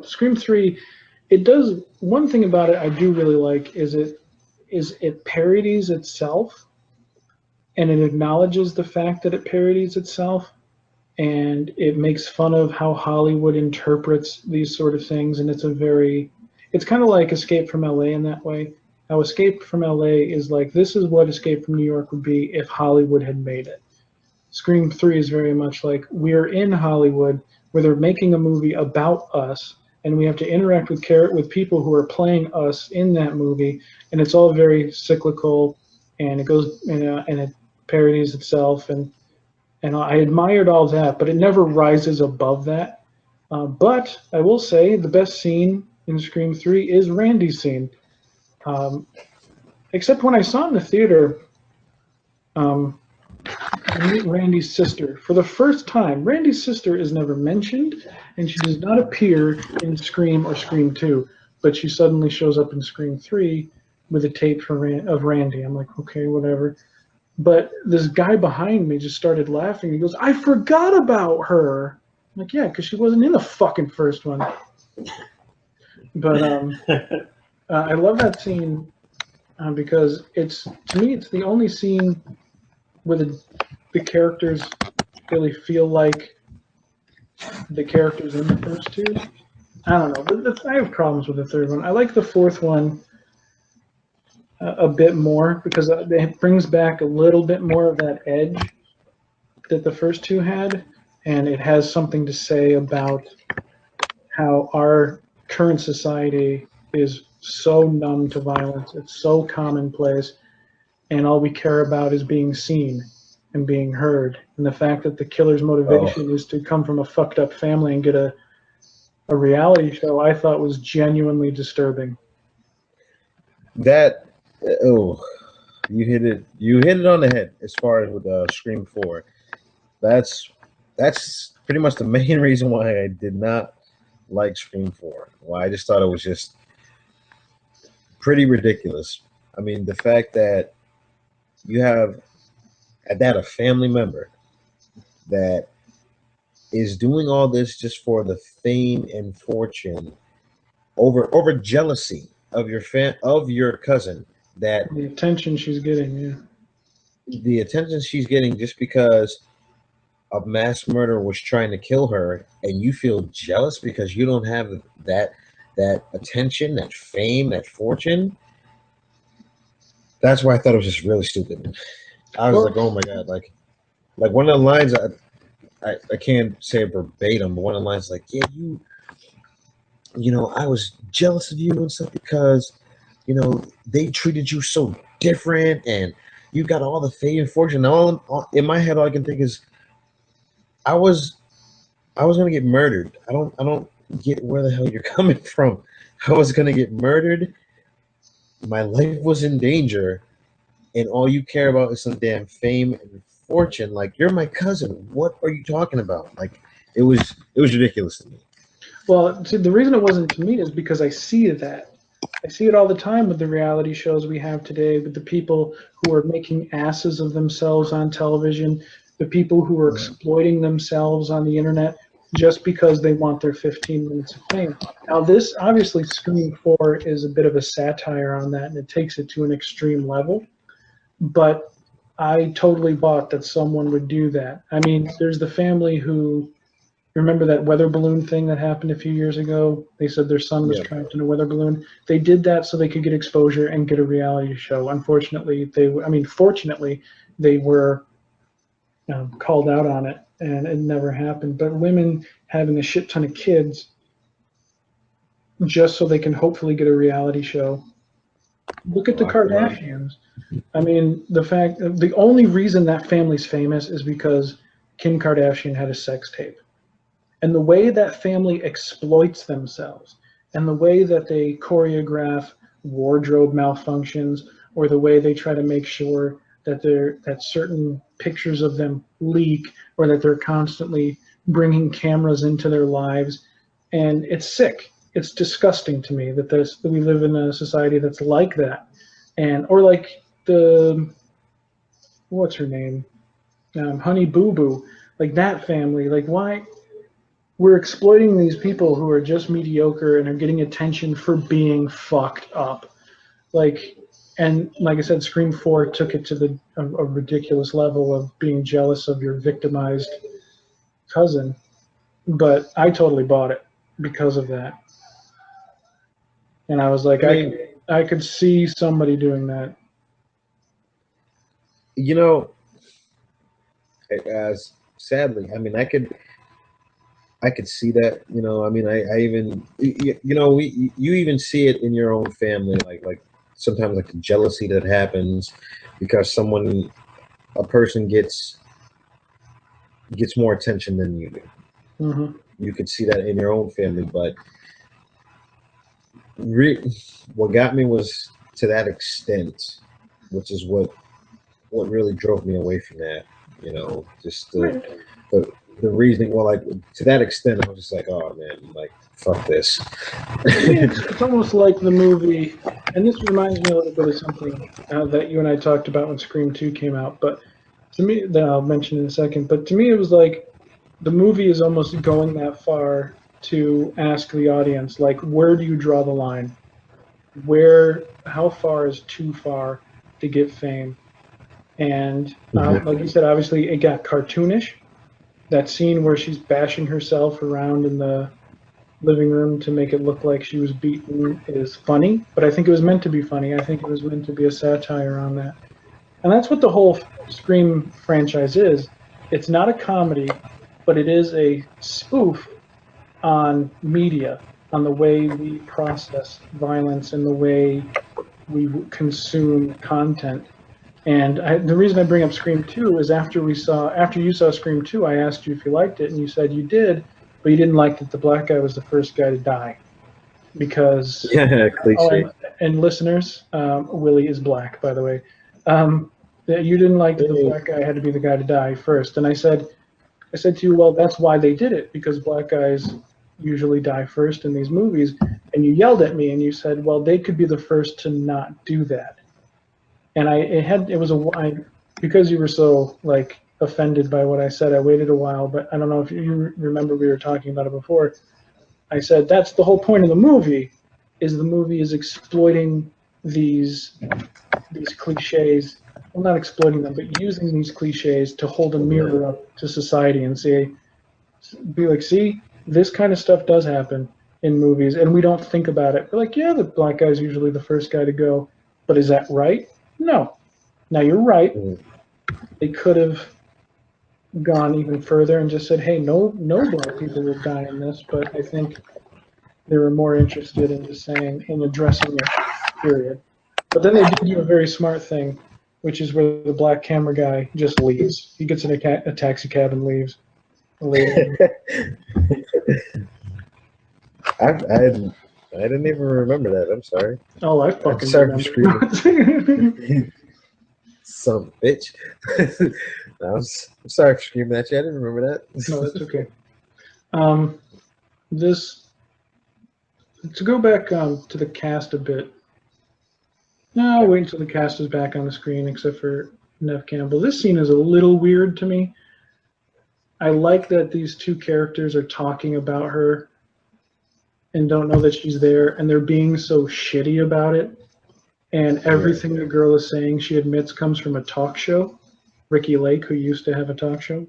Scream 3, it does one thing about it I do really like is it parodies itself, and it acknowledges the fact that it parodies itself, and it makes fun of how Hollywood interprets these sort of things. And it's kind of like Escape from LA in that way. How Escape from LA is like, this is what Escape from New York would be if Hollywood had made it. Scream 3 is very much like, we're in Hollywood where they're making a movie about us, and we have to interact with people who are playing us in that movie, and it's all very cyclical, and it goes and it parodies itself, and and I admired all that, but it never rises above that. But I will say the best scene in Scream 3 is Randy's scene. Um, except when I saw it in the theater, um, you meet Randy's sister for the first time. Randy's sister is never mentioned, and she does not appear in Scream or Scream 2, but she suddenly shows up in Scream 3 with a tape of Randy. I'm like, okay, whatever. But this guy behind me just started laughing. He goes, I forgot about her. I'm like, yeah, because she wasn't in the fucking first one. But I love that scene because to me, it's the only scene where the characters really feel like the characters in the first two. I don't know. I have problems with the third one. I like the fourth one a bit more because it brings back a little bit more of that edge that the first two had, and it has something to say about how our current society is so numb to violence. It's so commonplace, and all we care about is being seen and being heard. And the fact that the killer's motivation is to come from a fucked up family and get a reality show, I thought was genuinely disturbing. That you hit it on the head as far as with Scream 4. That's pretty much the main reason why I did not like Scream 4. Why I just thought it was just pretty ridiculous. I mean, the fact that you have a family member that is doing all this just for the fame and fortune over jealousy of your cousin, that The attention she's getting, yeah. the attention she's getting just because a mass murderer was trying to kill her, and you feel jealous because you don't have that attention, that fame, that fortune. That's why I thought it was just really stupid. I was like, oh my god, like one of the lines, I can't say it verbatim, but one of the lines like, yeah, you know, I was jealous of you and stuff because, you know, they treated you so different and you got all the fame and fortune. All in my head, all I can think is, I was gonna get murdered. I don't get where the hell you're coming from. I was gonna get murdered. My life was in danger, and all you care about is some damn fame and fortune. Like, you're my cousin. What are you talking about? Like, it was ridiculous to me. Well, see, the reason it wasn't to me is because I see that. I see it all the time with the reality shows we have today, with the people who are making asses of themselves on television, the people who are exploiting themselves on the internet just because they want their 15 minutes of fame. Now, this obviously Scream 4 is a bit of a satire on that, and it takes it to an extreme level. But I totally bought that someone would do that. I mean, there's the family who remember that weather balloon thing that happened a few years ago? They said their son was trapped in a weather balloon. They did that so they could get exposure and get a reality show. Unfortunately, fortunately, they were called out on it, and it never happened. But women having a shit ton of kids just so they can hopefully get a reality show. Look at the Kardashians. I mean, the only reason that family's famous is because Kim Kardashian had a sex tape. And the way that family exploits themselves, and the way that they choreograph wardrobe malfunctions, or the way they try to make sure that certain pictures of them leak, or that they're constantly bringing cameras into their lives, and it's sick. It's disgusting to me that we live in a society that's like that, or like what's her name, Honey Boo Boo, like that family. Like, why? We're exploiting these people who are just mediocre and are getting attention for being fucked up. And like I said, Scream 4 took it to a ridiculous level of being jealous of your victimized cousin. But I totally bought it because of that. And I was like, I could see somebody doing that. You know, as sadly, I mean, I could see that. You know, I mean, I even, you know, you even see it in your own family, like sometimes like the jealousy that happens because a person gets gets more attention than you do. Mm-hmm. You could see that in your own family, but what got me was to that extent, which is what really drove me away from that. You know, just Right. the the reasoning. Well, like to that extent, I was just like, oh man, like fuck this. To me, it's almost like the movie, and this reminds me a little bit of something that you and I talked about when Scream 2 came out. But to me, that I'll mention in a second. But to me, it was like the movie is almost going that far to ask the audience, like, where do you draw the line? How far is too far to get fame? And like you said, obviously it got cartoonish. That scene where she's bashing herself around in the living room to make it look like she was beaten is funny, but I think it was meant to be funny. I think it was meant to be a satire on that. And that's what the whole Scream franchise is. It's not a comedy, but it is a spoof on media, on the way we process violence and the way we consume content. And the reason I bring up Scream 2 is after you saw Scream 2, I asked you if you liked it, and you said you did, but you didn't like that the black guy was the first guy to die because Yeah, oh, cliche. and listeners, Willie is black, by the way. That you didn't like that the Hey, black guy had to be the guy to die first, and I said to you, well, that's why they did it because black guys usually die first in these movies, and you yelled at me and you said, well, they could be the first to not do that. And it was because you were so like offended by what I said. I waited a while, but I don't know if you remember we were talking about it before. I said that's the whole point of the movie, is the movie is exploiting these these cliches. Well, not exploiting them, but using these cliches to hold a yeah. mirror up to society and be like, see, this kind of stuff does happen in movies, and we don't think about it. We're like, yeah, the black guy's usually the first guy to go, but is that right? No. Now you're right. Mhm. They could have gone even further and just said, hey, no black people will die in this, but I think they were more interested in just saying in addressing it, period. But then they did do a very smart thing, which is where the black camera guy just leaves. He gets in a taxi cab and leaves later. I didn't even remember that. I'm sorry. Oh, I I'm fucking sorry for remember. screaming. Son of a bitch. I'm sorry for screaming at you. I didn't remember No, that. that's okay. This to go back to the cast a bit. No, I'll wait until the cast is back on the screen, except for Nev Campbell. This scene is a little weird to me. I like that these two characters are talking about her and don't know that she's there, and they're being so shitty about it. And Yeah. everything the girl is saying, she admits, comes from a talk show. Ricky Lake, who used to have a talk show,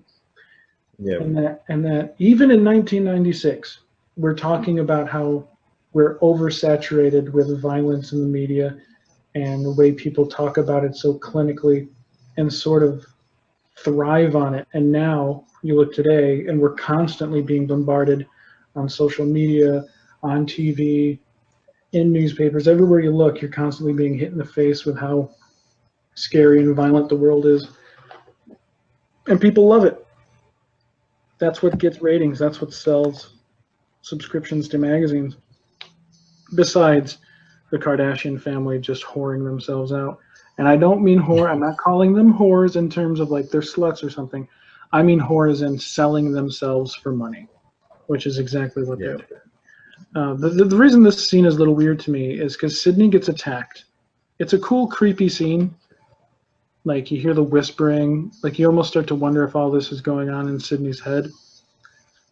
Yeah. and that even in 1996, we're talking about how we're oversaturated with violence in the media and the way people talk about it so clinically and sort of thrive on it. And now you look today, and we're constantly being bombarded on social media, on TV, in newspapers. Everywhere you look, you're constantly being hit in the face with how scary and violent the world is. And people love it. That's what gets ratings. That's what sells subscriptions to magazines. Besides the Kardashian family just whoring themselves out. And I don't mean whore, I'm not calling them whores in terms of like they're sluts or something. I mean whores in selling themselves for money, which is exactly what they Yeah. do. The reason this scene is a little weird to me is because Sydney gets attacked. It's a cool, creepy scene. Like you hear the whispering, like you almost start to wonder if all this is going on in Sydney's head.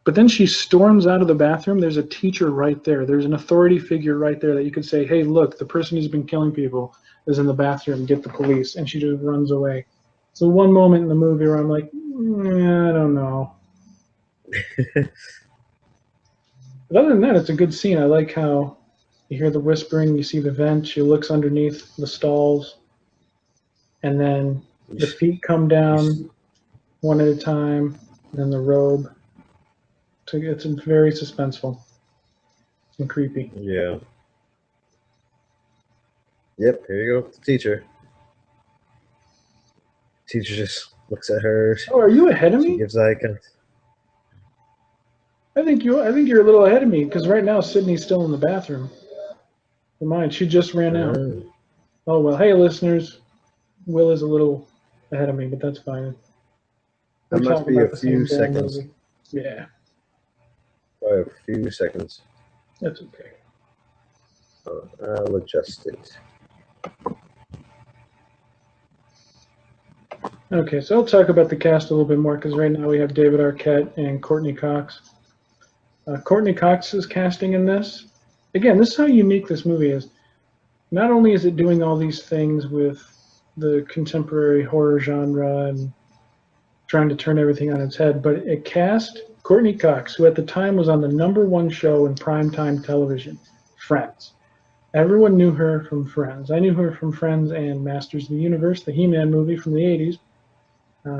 But then she storms out of the bathroom. There's a teacher right there. There's an authority figure right there that you could say, hey, look, the person who's been killing people is in the bathroom. Get the police. And she just runs away. So one moment in the movie where I'm like, I don't know. But other than that, it's a good scene. I like how you hear the whispering, you see the vent, she looks underneath the stalls, and then You, the s- feet come you, s- down one at a time, and then the robe. So it's very suspenseful and creepy. yeah. Yep. Here you go. The teacher. Teacher just looks at her. Oh, are you ahead of She me? gives like a, I think you're a little ahead of me because right now Sydney's still in the bathroom. For mine, she just ran out. uh, Oh well, hey listeners, Will is a little ahead of me, but that's fine. that We're must talking be a about the few same damn seconds. movie. Yeah, Probably a few seconds. that's okay. I'll adjust it. Okay, so I'll talk about the cast a little bit more because right now we have David Arquette and Courtney Cox. Courtney Cox's casting in this, again, this is how unique this movie is. Not only is it doing all these things with the contemporary horror genre and trying to turn everything on its head, but it cast Courtney Cox, who at the time was on the #1 show in primetime television, Friends. Everyone knew her from Friends. I knew her from Friends and Masters of the Universe, the He-Man movie from the 80s.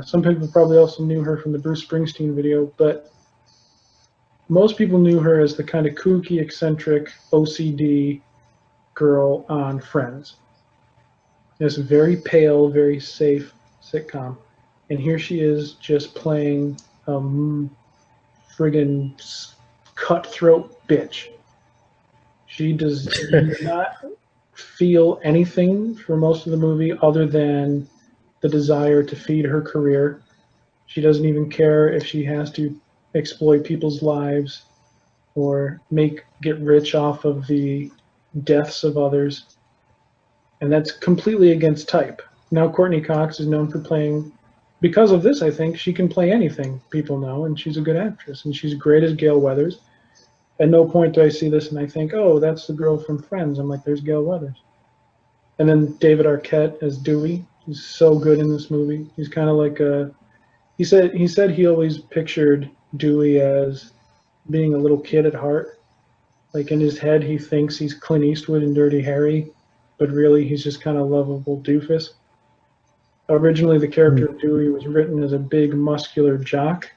Some people probably also knew her from the Bruce Springsteen video, but most people knew her as the kind of kooky, eccentric, OCD girl on Friends. It's a very pale, very safe sitcom. And here she is just playing a friggin' cutthroat bitch. She does not feel anything for most of the movie other than the desire to feed her career. She doesn't even care if she has to exploit people's lives or get rich off of the deaths of others. And that's completely against type. Now Courtney Cox is known for playing, because of this, I think she can play anything people know, and she's a good actress, and she's great as Gale Weathers. At no point do I see this and I think, oh, that's the girl from Friends. I'm like, there's Gale Weathers. And then David Arquette as Dewey. He's so good in this movie. He's kind of like a. He said he always pictured Dewey as being a little kid at heart. Like in his head, he thinks he's Clint Eastwood and Dirty Harry, but really he's just kind of lovable doofus. Originally, the character of Dewey was written as a big, muscular jock,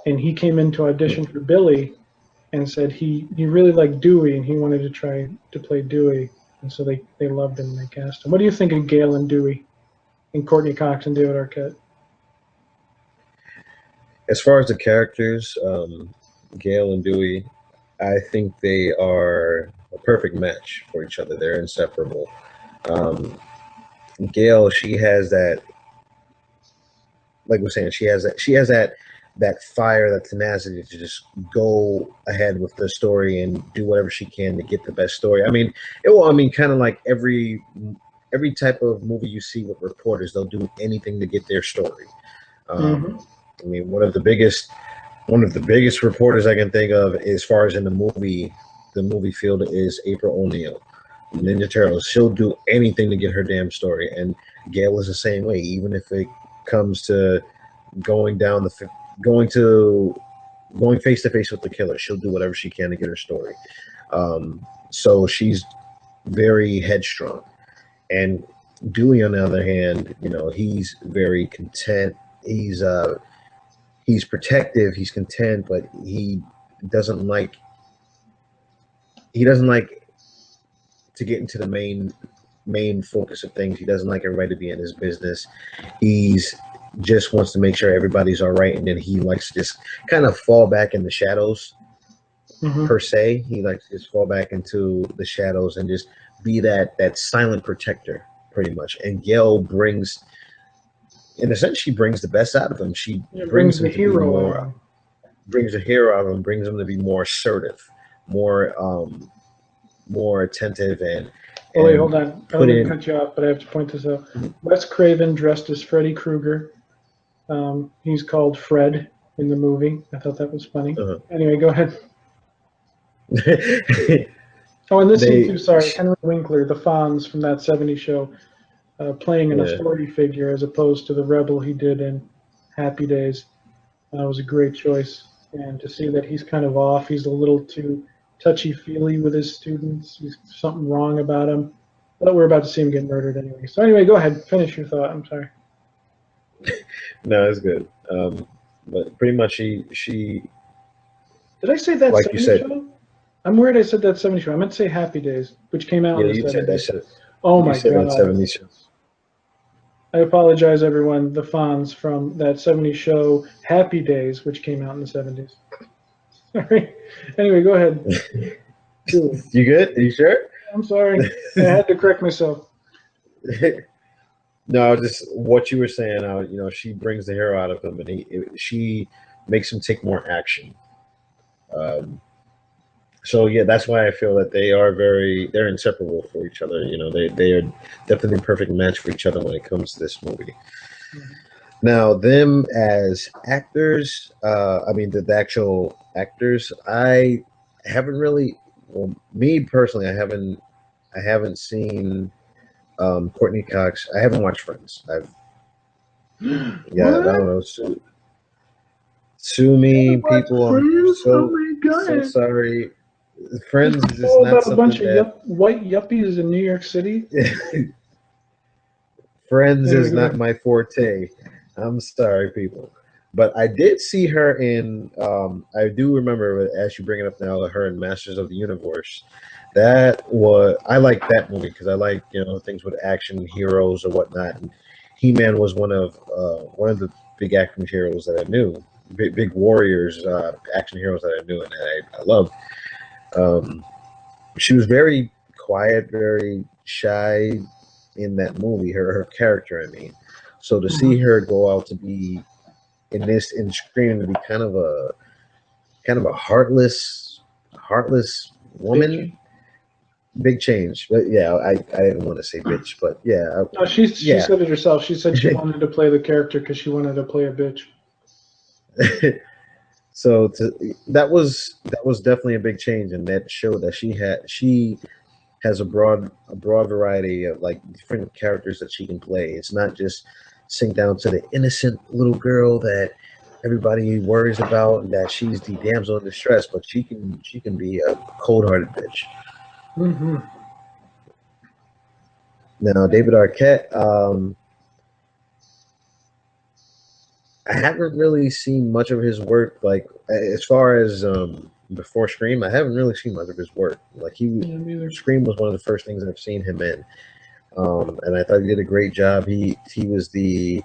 and he came in to audition for Billy and said he really liked Dewey and he wanted to try to play Dewey, and so they loved him and they cast him. What do you think of Gale and Dewey, and Courtney Cox and David Arquette? As far as the characters, Gail and Dewey, I think they are a perfect match for each other. They're inseparable. Um, Gail, she has that, like we're saying, she has that fire, that tenacity to just go ahead with the story and do whatever she can to get the best story. I mean, kind of like every type of movie you see with reporters, they'll do anything to get their story. Mm-hmm. I mean, one of the biggest reporters I can think of, as far as in the movie field, is April O'Neil, Ninja Turtles. She'll do anything to get her damn story, and Gail is the same way. Even if it comes to going face to face with the killer, she'll do whatever she can to get her story. So she's very headstrong, and Dewey, on the other hand, he's very content. He's protective, he's content, but doesn't like he doesn't like to get into the main focus of things. He doesn't like everybody to be in his business. He's just wants to make sure everybody's all right, and then he likes to just kind of fall back in the shadows. Mm-hmm. Per se, he likes to just fall back into the shadows and just be that silent protector, pretty much. And Gail brings, in a sense, she brings the best out of him. She brings him to be more, brings a hero out of him, brings him to be more assertive, more attentive, and oh wait, hold on. I don't mean to cut you off, but I have to point this out. Wes Craven dressed as Freddy Krueger. He's called Fred in the movie. I thought that was funny. Anyway, go ahead. Oh, and this scene too. Sorry, Henry Winkler, the Fonz from that '70s show, playing an authority figure as opposed to the rebel he did in Happy Days. Was a great choice, and to see that he's kind of off. He's a little too touchy-feely with his students. There's something wrong about him. But we're about to see him get murdered anyway. So anyway, go ahead. Finish your thought. I'm sorry. No, it's good. But pretty much she. Did I say that? Like you said. Show? I'm worried I said that '70s show. I meant to say Happy Days, which came out in the you 70s. said that shit. Oh my god. That '70s show. I apologize, everyone. The Fonz from that '70s show Happy Days, which came out in the '70s. Sorry. Anyway, go ahead, Julie. You good? Are you sure? I'm sorry. I had to correct myself. No, just what you were saying. She brings the hero out of him, and she makes him take more action. Um, so yeah, that's why I feel that they're inseparable for each other. They are definitely a perfect match for each other when it comes to this movie. Now, them as actors, I mean the actual actors, I haven't really. Well, me personally, I haven't seen Courtney Cox. I haven't watched Friends. Yeah, I What? don't know. Sue me, What people. I'm friends? Oh so my so god! sorry. This Friends is is just all not about a bunch something of that white yuppies in New York City. Friends Anyway, is go not ahead. my forte. I'm sorry, people. But I did see her in. I do remember, as you bring it up now, her in Masters of the Universe. I like that movie because I like things with action heroes or whatnot. And He-Man was one of the big action heroes that I knew, big warriors, action heroes that I knew and that I loved. Um, she was very quiet, very shy in that movie. Her character, I mean. So to see Mhm. her go out to be in Scream to be kind of a heartless Bitchy. woman, big change. But yeah, I didn't want to say bitch, but yeah, No, she yeah. said it herself. She said she wanted to play the character because she wanted to play a bitch. So that was definitely a big change, and that showed that she has a broad variety of like different characters that she can play. It's not just sink down to the innocent little girl that everybody worries about and that she's the damsel in distress, but she can be a cold-hearted bitch. Hmm. Now, David Arquette, I haven't really seen much of his work. Like as far as before Scream, I haven't really seen much of his work. Like Yeah, me either. Scream was one of the first things I've seen him in, and I thought he did a great job. He was the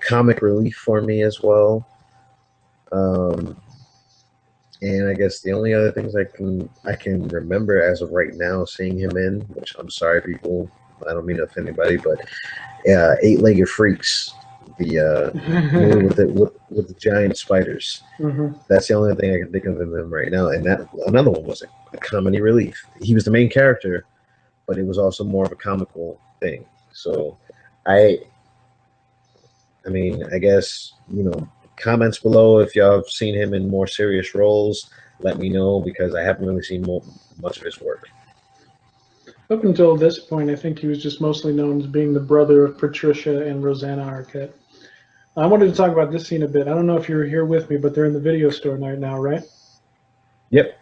comic relief for me as well. Um, and I guess the only other things I can remember as of right now seeing him in, which I'm sorry, people, I don't mean to offend anybody, but Eight-Legged Freaks, the movie with the giant spiders. Hmm. That's the only thing I can think of him in right now. And that another one was a comedy relief. He was the main character, but it was also more of a comical thing. So I I mean, I guess, comments below if y'all have seen him in more serious roles, let me know because I haven't really seen much of his work. Up until this point, I think he was just mostly known as being the brother of Patricia and Rosanna Arquette. I wanted to talk about this scene a bit. I don't know if you were here with me, but they're in the video store right now, right? Yep.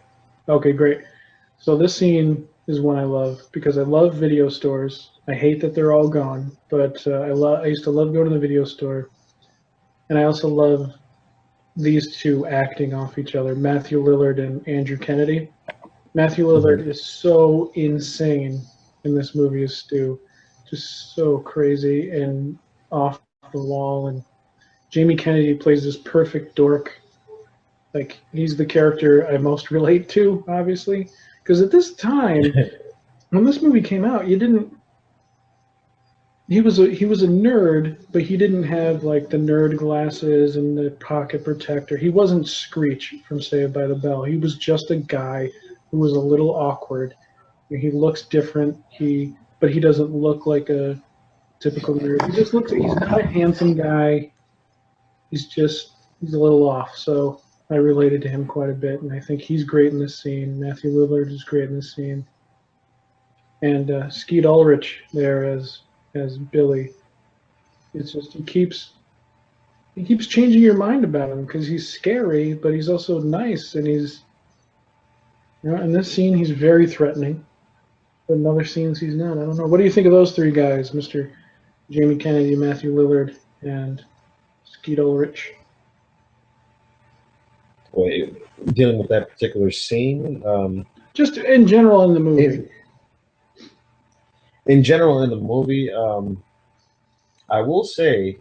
Okay, great. So this scene is one I love because I love video stores. I hate that they're all gone, but I used to love going to the video store, and I also love these two acting off each other, Matthew Lillard and Andrew Kennedy. Matthew Hmm. Lillard is so insane in this movie as Stu, just so crazy and off the wall. And Jamie Kennedy plays this perfect dork. Like he's the character I most relate to, obviously, because at this time when this movie came out, you didn't. He was a nerd, but he didn't have like the nerd glasses and the pocket protector. He wasn't Screech from Saved by the Bell. He was just a guy who was a little awkward. He looks different. But he doesn't look like a typical nerd. He just looks. He's not a handsome guy. He's a little off. So I related to him quite a bit, and I think he's great in this scene. Matthew Lillard is great in this scene, and Skeet Ulrich there as Billy. It's just he keeps changing your mind about him because he's scary, but he's also nice, and in this scene he's very threatening. But in other scenes he's not. I don't know. What do you think of those three guys, Mister Jamie Kennedy, Matthew Lillard, and Skeet Ulrich? Wait, dealing with that particular scene, Just in general in the movie. in, in general in the movie, I will say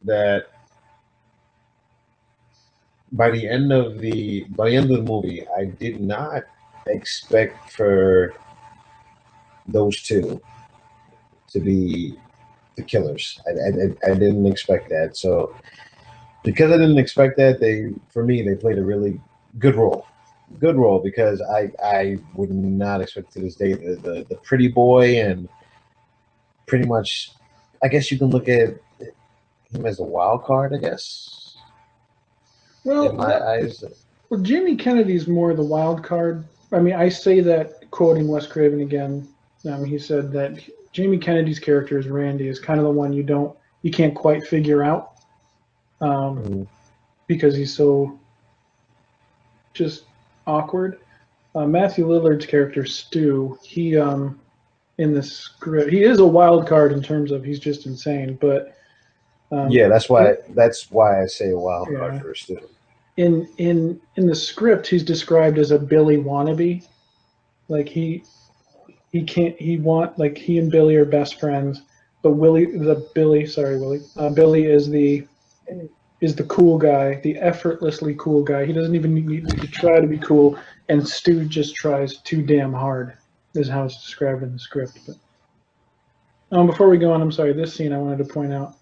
that by the end of the movie, I did not expect for those two to be the killers. I didn't expect that. So because I didn't expect that, for me they played a really good role. Good role because I would not expect to this day the pretty boy and pretty much I guess you can look at him as a wild card, I guess, in Well, my eyes. well, Jamie Kennedy's more the wild card. I mean, I say that quoting Wes Craven again. He said that Jamie Kennedy's character as Randy is kind of the one you can't quite figure out um, Mhm. because he's so just awkward. Matthew Lillard's character Stu, he in the script, he is a wild card in terms of he's just insane. But um, Yeah, that's it, why I say a wild card yeah, first too. in the script, he's described as a Billy wannabe. Like he can't he want like he and Billy are best friends, but Billy is the cool guy, the effortlessly cool guy. He doesn't even need to try to be cool, and Stu just tries too damn hard. Is how it's described in the script. But before we go on, I'm sorry. This scene I wanted to point out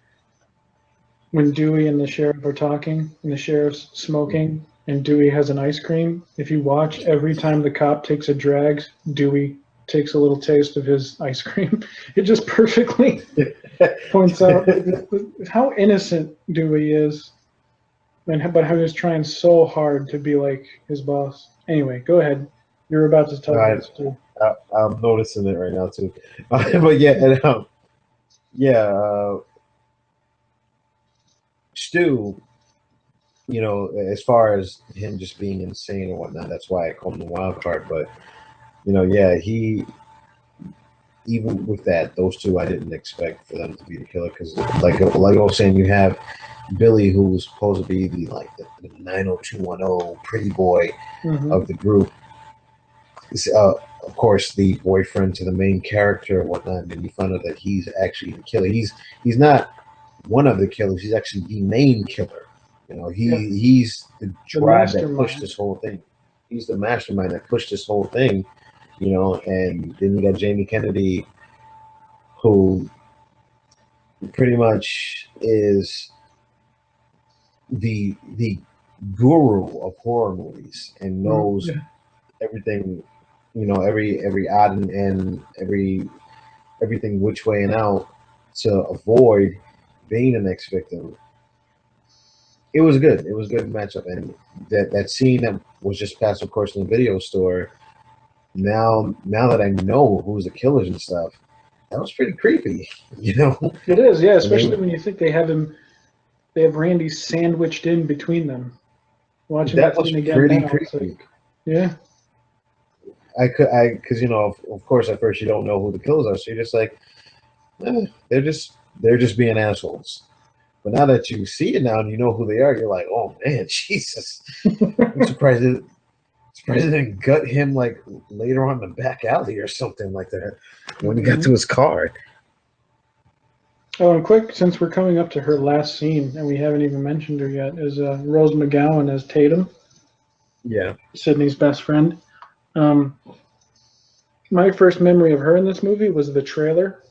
when Dewey and the sheriff are talking, and the sheriff's smoking, and Dewey has an ice cream. If you watch, every time the cop takes a drag, Dewey takes a little taste of his ice cream. It just perfectly points out how innocent Dewey is, but how he's trying so hard to be like his boss. Anyway, go ahead. You're about to talk I, about Stu. I'm noticing it right now too. But yeah, and, yeah, Stu, as far as him just being insane and whatnot, that's why I call him the wild card. But yeah, he even with that, those two I didn't expect for them to be the killer because, like I was saying, you have Billy who was supposed to be the 90210 pretty boy Mm-hmm. of the group. Of course, the boyfriend to the main character and whatnot, and then you find out that he's actually the killer. He's not one of the killers. He's actually the main killer. Yeah, He's the the drive that pushed mastermind. this whole thing. He's the mastermind that pushed this whole thing. And then you got Jamie Kennedy, who pretty much is the guru of horror movies and knows Yeah. everything. Every odd and end, everything which way and out to avoid being the next victim. It was good. It was a good matchup, and that scene that was just passed, of course, in the video store. Now that I know who's the killers and stuff, that was pretty creepy. It is, yeah, And especially when you think they have Randy sandwiched in between them. Watching that that was scene again pretty now, it's creepy. like, yeah, Because of course, at first you don't know who the killers are, so you're just like, they're just being assholes. But now that you see it now and you know who they are, you're like, oh man, Jesus! I'm surprised they didn't gut him like later on in the back alley or something like that when he got mm-hmm. to his car. Oh, and quick, since we're coming up to her last scene and we haven't even mentioned her yet, is Rose McGowan as Tatum, Yeah, Sydney's best friend. Um, my first memory of her in this movie was the trailer,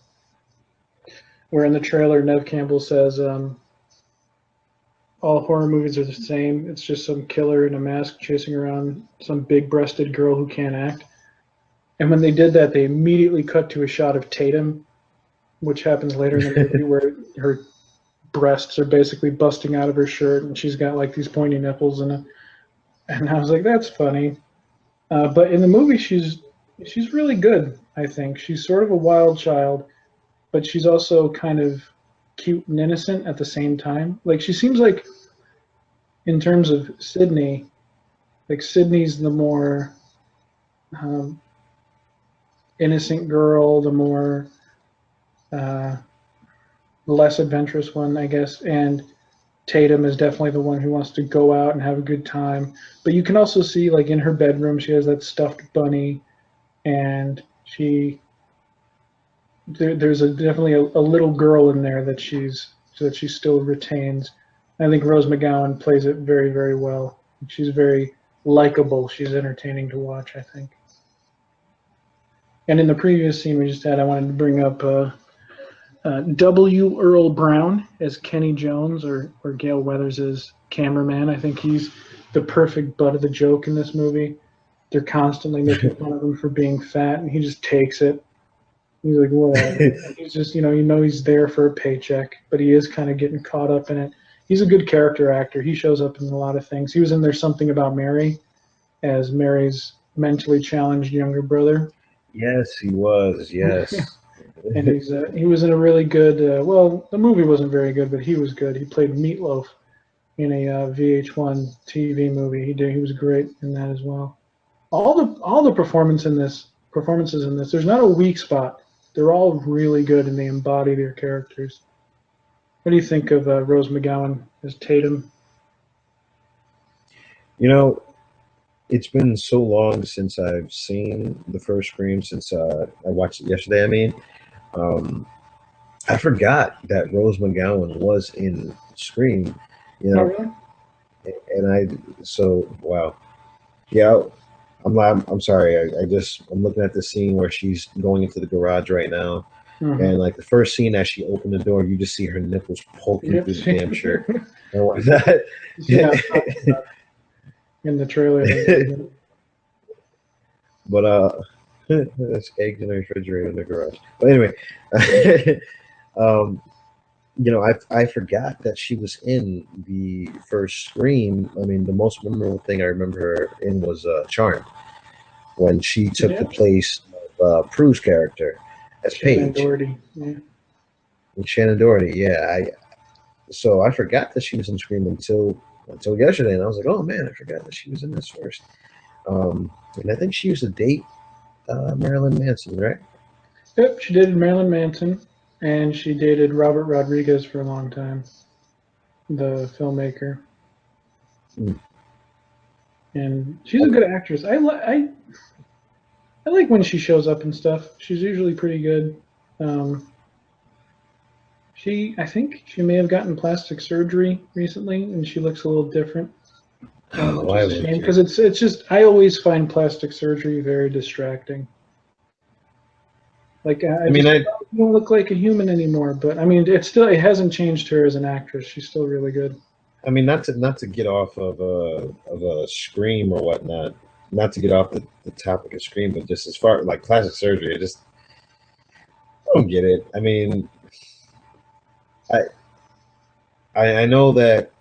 where in the trailer Nev Campbell says, "All horror movies are the same. It's just some killer in a mask chasing around some big-breasted girl who can't act." And when they did that, they immediately cut to a shot of Tatum, which happens later in the movie, where her breasts are basically busting out of her shirt, and she's got like these pointy nipples, and I was like, that's funny. But in the movie, she's really good. I think she's sort of a wild child, but she's also kind of cute and innocent at the same time. Like she seems like, in terms of Sydney, like Sydney's the more um, innocent girl, the more uh, less adventurous one, I guess, and Tatum is definitely the one who wants to go out and have a good time. But you can also see, like, in her bedroom, she has that stuffed bunny, and she there's definitely a little girl in there that she still retains. I think Rose McGowan plays it very, very well. She's very likable. She's entertaining to watch, I think. And in the previous scene we just had, I wanted to bring up W. Earl Brown as Kenny Jones, or Gale Weathers' cameraman. I think he's the perfect butt of the joke in this movie. They're constantly making fun of him for being fat, and he just takes it. He's like, whatever. He's just, he's there for a paycheck, but he is kind of getting caught up in it. He's a good character actor. He shows up in a lot of things. He was in There's Something About Mary as Mary's mentally challenged younger brother. Yes, he was. Yes. And he was in a really good. Well, the movie wasn't very good, but he was good. He played Meatloaf in a VH1 TV movie. He was great in that as well. All the performances in this. There's not a weak spot. They're all really good, and they embody their characters. What do you think of Rose McGowan as Tatum? It's been so long since I've seen the first Scream, since I watched it yesterday. I mean, I forgot that Rose McGowan was in Scream. Oh, really? Wow. Yeah, I'm sorry. I'm looking at the scene where she's going into the garage right now, and like the first scene as she opened the door, you just see her nipples poking through the damn shirt. And what that? Yeah, in the trailer. But there's eggs in the refrigerator in the garage. But anyway, I forgot that she was in the first Scream. I mean, the most memorable thing I remember her in was Charmed, when she took the place of Prue's character as Shannon Paige. Doherty. Yeah. With Shannon Doherty, yeah. So I forgot that she was in Scream until yesterday, and I was like, oh man, I forgot that she was in this first. And I think she used to date Marilyn Manson, right? Yep, she dated Marilyn Manson, and she dated Robert Rodriguez for a long time, the filmmaker. And she's a good actress. I like when she shows up and stuff. She's usually pretty good. I think she may have gotten plastic surgery recently, and she looks a little different. Because it's just, I always find plastic surgery very distracting. Like I don't look like a human anymore. But I mean, it hasn't changed her as an actress. She's still really good. I mean, not to get off of a Scream or whatnot, not to get off the topic of Scream, but just as far like plastic surgery, I don't get it. I mean, I know that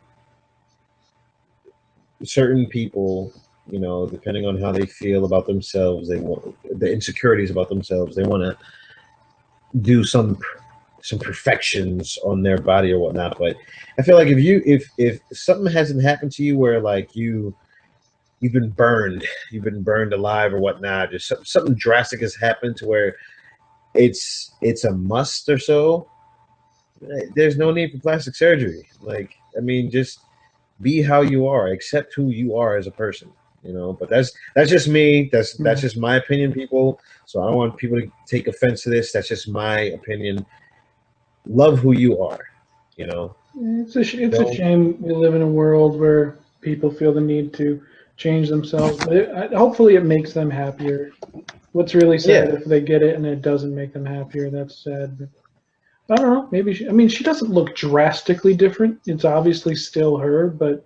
certain people, depending on how they feel about themselves, they want the insecurities about themselves. They want to do some perfections on their body or whatnot. But I feel like if something hasn't happened to you where like you've been burned alive or whatnot, just something drastic has happened to where it's a must or so, there's no need for plastic surgery. Like, I mean, just be how you are, accept who you are as a person, but that's just me. That's just my opinion, people. So I don't want people to take offense to this. That's just my opinion. Love who you are, It's a shame we live in a world where people feel the need to change themselves. But hopefully it makes them happier. What's really sad if they get it and it doesn't make them happier. That's sad. But I don't know. Maybe she doesn't look drastically different. It's obviously still her, but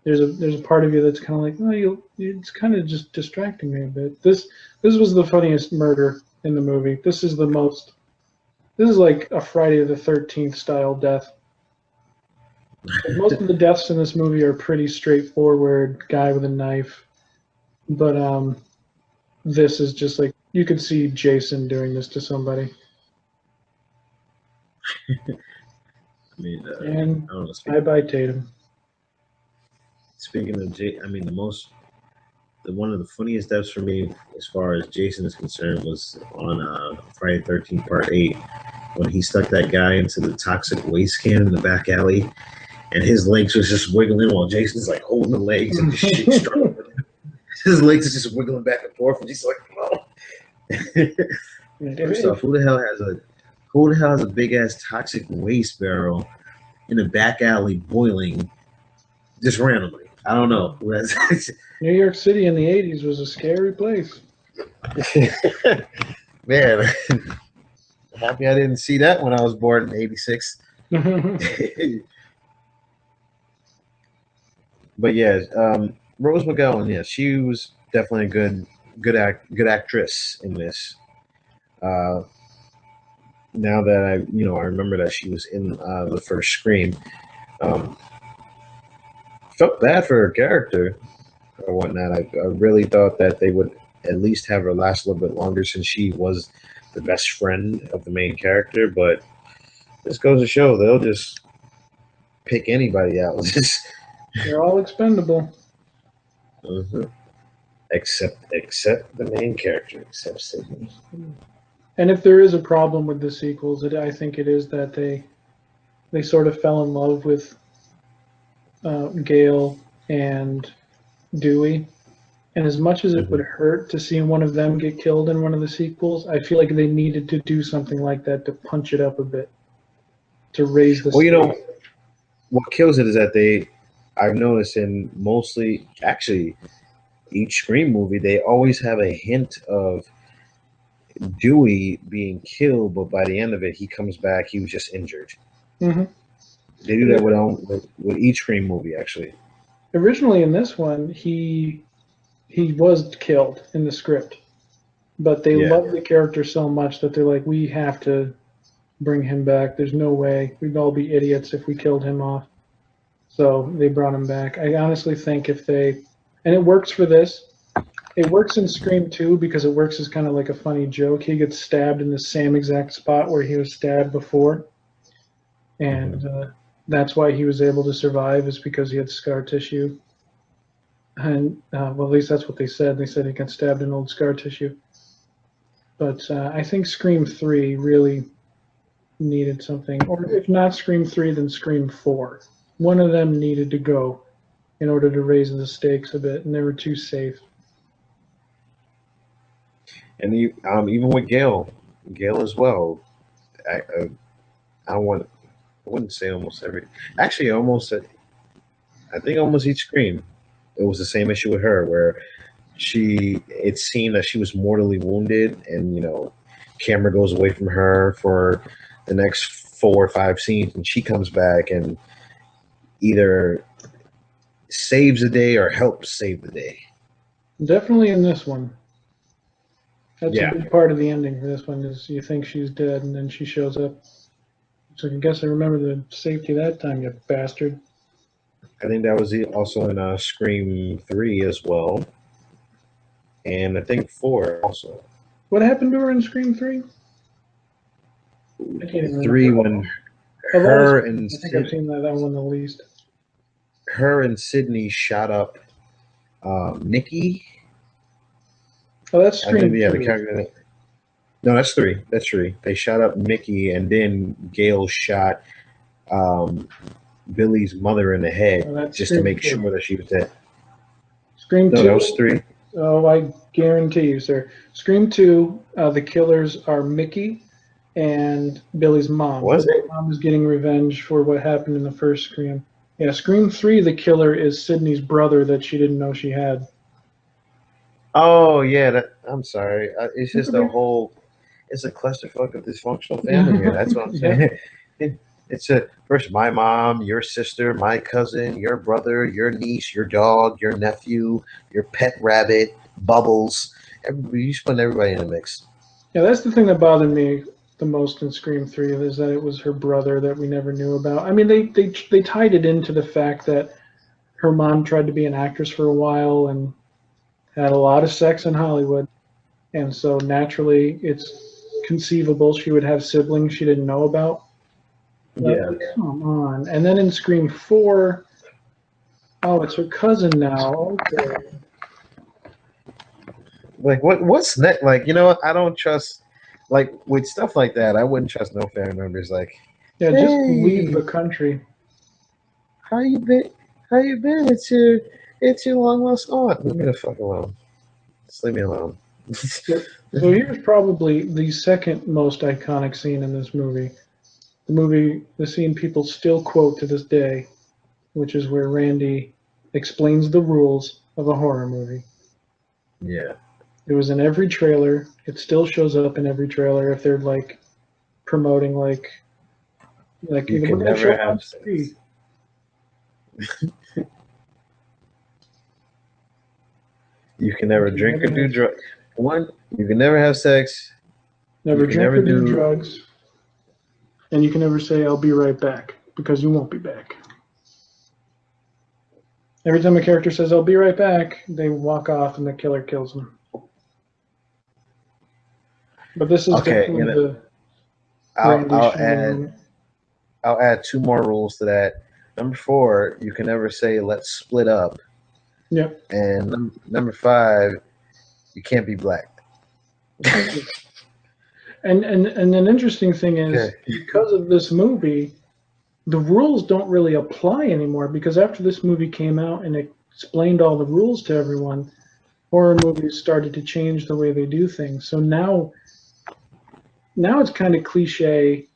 there's a part of you that's kind of like, oh, it's kind of just distracting me a bit. This was the funniest murder in the movie. This is like a Friday the 13th style death. Most of the deaths in this movie are pretty straightforward, guy with a knife, but this is just like you could see Jason doing this to somebody. I mean, and bye Tatum. Speaking of one of the funniest deaths for me, as far as Jason is concerned, was on Friday 13th Part 8, when he stuck that guy into the toxic waste can in the back alley, and his legs was just wiggling while Jason's like holding the legs and just shit struggling. His legs are just wiggling back and forth, and he's like, oh. First off, who the hell has a big ass toxic waste barrel in a back alley boiling just randomly? I don't know. New York City in the 80s was a scary place. Man, happy I didn't see that when I was born in '86. But yeah, Rose McGowan, yeah, she was definitely a good actress in this. Uh, now that I remember that she was in the first Scream. Um, Felt bad for her character or whatnot. I really thought that they would at least have her last a little bit longer since she was the best friend of the main character. But this goes to show they'll just pick anybody out. They're all expendable. Mhm. Except the main character, except Sydney. And if there is a problem with the sequels, I think it is that they sort of fell in love with Gale and Dewey. And as much as it would hurt to see one of them get killed in one of the sequels, I feel like they needed to do something like that to punch it up a bit, to raise the Well, what kills it is that I've noticed in mostly, actually, each Scream movie, they always have a hint of Dewey being killed, but by the end of it, he comes back. He was just injured. Mm-hmm. They do that with each Scream movie, actually. Originally in this one, he was killed in the script, but they loved the character so much that they're like, we have to bring him back. There's no way. We'd all be idiots if we killed him off. So they brought him back. I honestly think and it works for this. It works in Scream 2 because it works as kind of like a funny joke. He gets stabbed in the same exact spot where he was stabbed before. And that's why he was able to survive, is because he had scar tissue. And, well, at least that's what they said. They said he got stabbed in old scar tissue. But I think Scream 3 really needed something. Or if not Scream 3, then Scream 4. One of them needed to go in order to raise the stakes a bit, and they were too safe. And even with Gale as well. I wouldn't say almost every. Actually, I think almost each Scream, it was the same issue with her where it seemed that she was mortally wounded, and camera goes away from her for the next 4 or 5 scenes, and she comes back and either saves the day or helps save the day. Definitely in this one. That's a big part of the ending for this one, is you think she's dead, and then she shows up. So I guess I remember the safety that time, you bastard. I think that was also in Scream 3 as well. And I think 4 also. What happened to her in Scream 3? I can't even 3 remember. when her and I think I've seen that one the least. Her and Sydney shot up Nikki. Oh, that's Scream 2. The character. No, that's 3. That's 3. They shot up Nikki, and then Gale shot Billy's mother in the head just to make sure that she was dead. Scream 2. No, that was 3. Oh, I guarantee you, sir. Scream 2, the killers are Mickey and Billy's mom. Was it? Mom is getting revenge for what happened in the first Scream. Yeah, Scream 3, the killer is Sydney's brother that she didn't know she had. Oh, yeah. I'm sorry. It's just it's a clusterfuck of dysfunctional family here. That's what I'm saying. It's first my mom, your sister, my cousin, your brother, your niece, your dog, your nephew, your pet rabbit, Bubbles. You just put everybody in the mix. Yeah, that's the thing that bothered me the most in Scream 3, is that it was her brother that we never knew about. I mean, they tied it into the fact that her mom tried to be an actress for a while and had a lot of sex in Hollywood. And so naturally, it's conceivable she would have siblings she didn't know about. Yeah. Come on. And then in Scream 4, oh, it's her cousin now. Okay. Like, what's next? Like, I don't trust, like, with stuff like that, I wouldn't trust no family members. Like, yeah, just leave the country. How you been? How you been? It's your long lost aunt. Leave me the fuck alone. Just leave me alone. So here's probably the second most iconic scene in this movie. The scene people still quote to this day, which is where Randy explains the rules of a horror movie. Yeah. It was in every trailer. It still shows up in every trailer if they're like promoting like You we're can gonna show never it on have TV. sex. You can You never can drink or never do have, drugs. One, you can never have sex. You never can drink never or do do. drugs, and you can never say "I'll be right back" because you won't be back. Every time a character says "I'll be right back," they walk off and the killer kills them. But this is Okay, definitely the I'll Randy I'll shining add moment. I'll add two more rules to that. Number four, you can never say let's split up. Yep. And number five, you can't be black. And an interesting thing is Okay. because of this movie, the rules don't really apply anymore because after this movie came out and it explained all the rules to everyone, horror movies started to change the way they do things. So now it's kind of cliche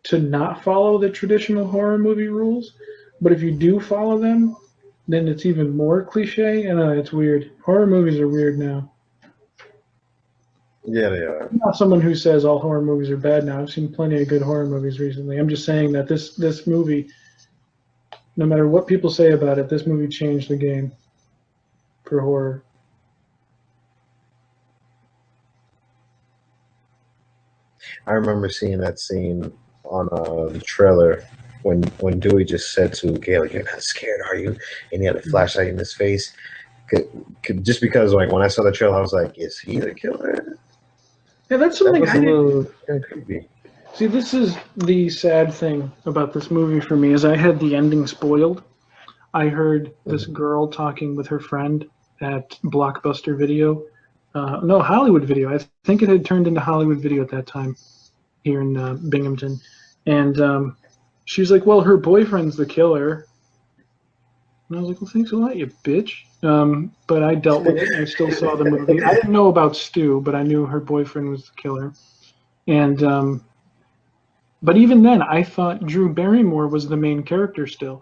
to not follow the traditional horror movie rules, but if you do follow them, then it's even more cliche and it's weird. Horror movies are weird now. Yeah, they are. I'm not someone who says all horror movies are bad now. I've seen plenty of good horror movies recently. I'm just saying that this movie, no matter what people say about it, this movie changed the game for horror. I remember seeing that scene on the trailer when Dewey just said to Gail, "You're not scared, are you?" And he had a flashlight in his face. Just because, like, when I saw the trailer, I was like, "Is he the killer?" Yeah, that's That something was I a didn't little kind of creepy. see. This is the sad thing about this movie for me is I had the ending spoiled. I heard this Mhm. girl talking with her friend at Blockbuster Video. No, Hollywood Video. I think it had turned into Hollywood Video at that time here in Binghamton. And she was like, well, her boyfriend's the killer. And I was like, well, thanks a lot, you bitch. But I dealt with it. I still saw the movie. I didn't know about Stu, but I knew her boyfriend was the killer. And but even then, I thought Drew Barrymore was the main character still.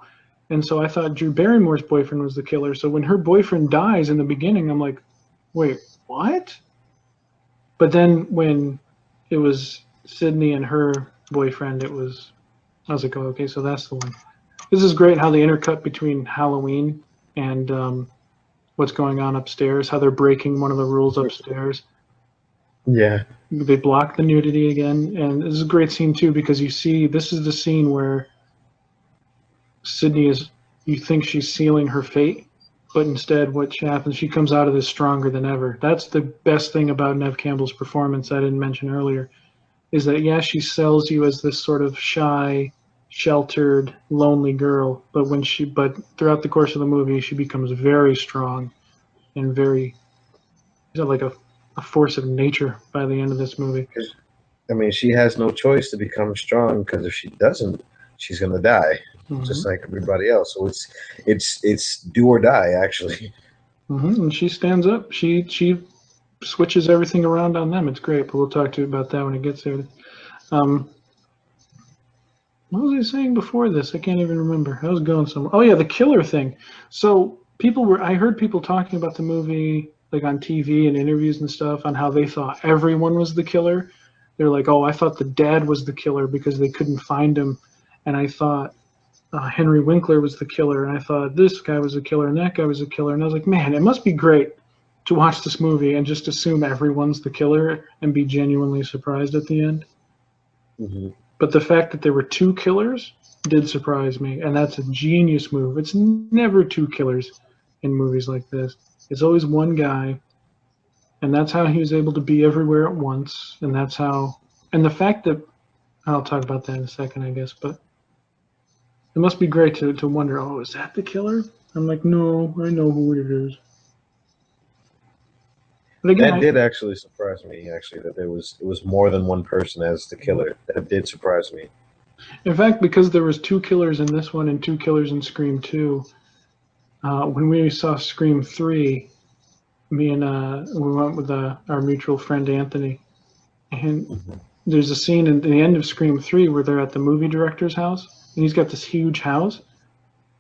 And so I thought Drew Barrymore's boyfriend was the killer. So when her boyfriend dies in the beginning, I'm like, wait, what? But then when it was Sydney and her boyfriend, I was like, oh, okay, so that's the one. This is great how they intercut between Halloween and what's going on upstairs, how they're breaking one of the rules upstairs. Yeah. They block the nudity again. And this is a great scene, too, because you see this is the scene where Sydney is, you think she's sealing her fate, but instead what happens, she comes out of this stronger than ever. That's the best thing about Nev Campbell's performance I didn't mention earlier, is that, yeah, she sells you as this sort of shy, sheltered, lonely girl, but throughout the course of the movie, she becomes very strong and very, like a force of nature by the end of this movie. I mean, she has no choice to become strong because if she doesn't, she's gonna die, just Mm-hmm. like everybody else. So it's do or die actually. Mm-hmm. And she stands up. She switches everything around on them. It's great, but we'll talk to you about that when it gets there. Um, what was I saying before this? I can't even remember. I was going somewhere. Oh yeah, the killer thing. So I heard people talking about the movie like on TV and interviews and stuff on how they thought everyone was the killer. They're like, oh, I thought the dad was the killer because they couldn't find him, and I thought Henry Winkler was the killer, and I thought this guy was a killer and that guy was a killer, and I was like, man, it must be great to watch this movie and just assume everyone's the killer and be genuinely surprised at the end. Mm-hmm. But the fact that there were two killers did surprise me, and that's a genius move. It's never two killers in movies like this. It's always one guy, and that's how he was able to be everywhere at once, and that's how. And the fact that I'll talk about that in a second, I guess, but it must be great to wonder, oh, is that the killer? I'm like, no, I know who it is. But again, That did actually surprise me. Actually, that it was more than one person as the killer. That did surprise me. in fact, because there was two killers in this one and two killers in Scream 2, when we saw Scream 3, me and we went with our mutual friend Anthony, and there's a scene in the end of Scream 3 where they're at the movie director's house, and he's got this huge house,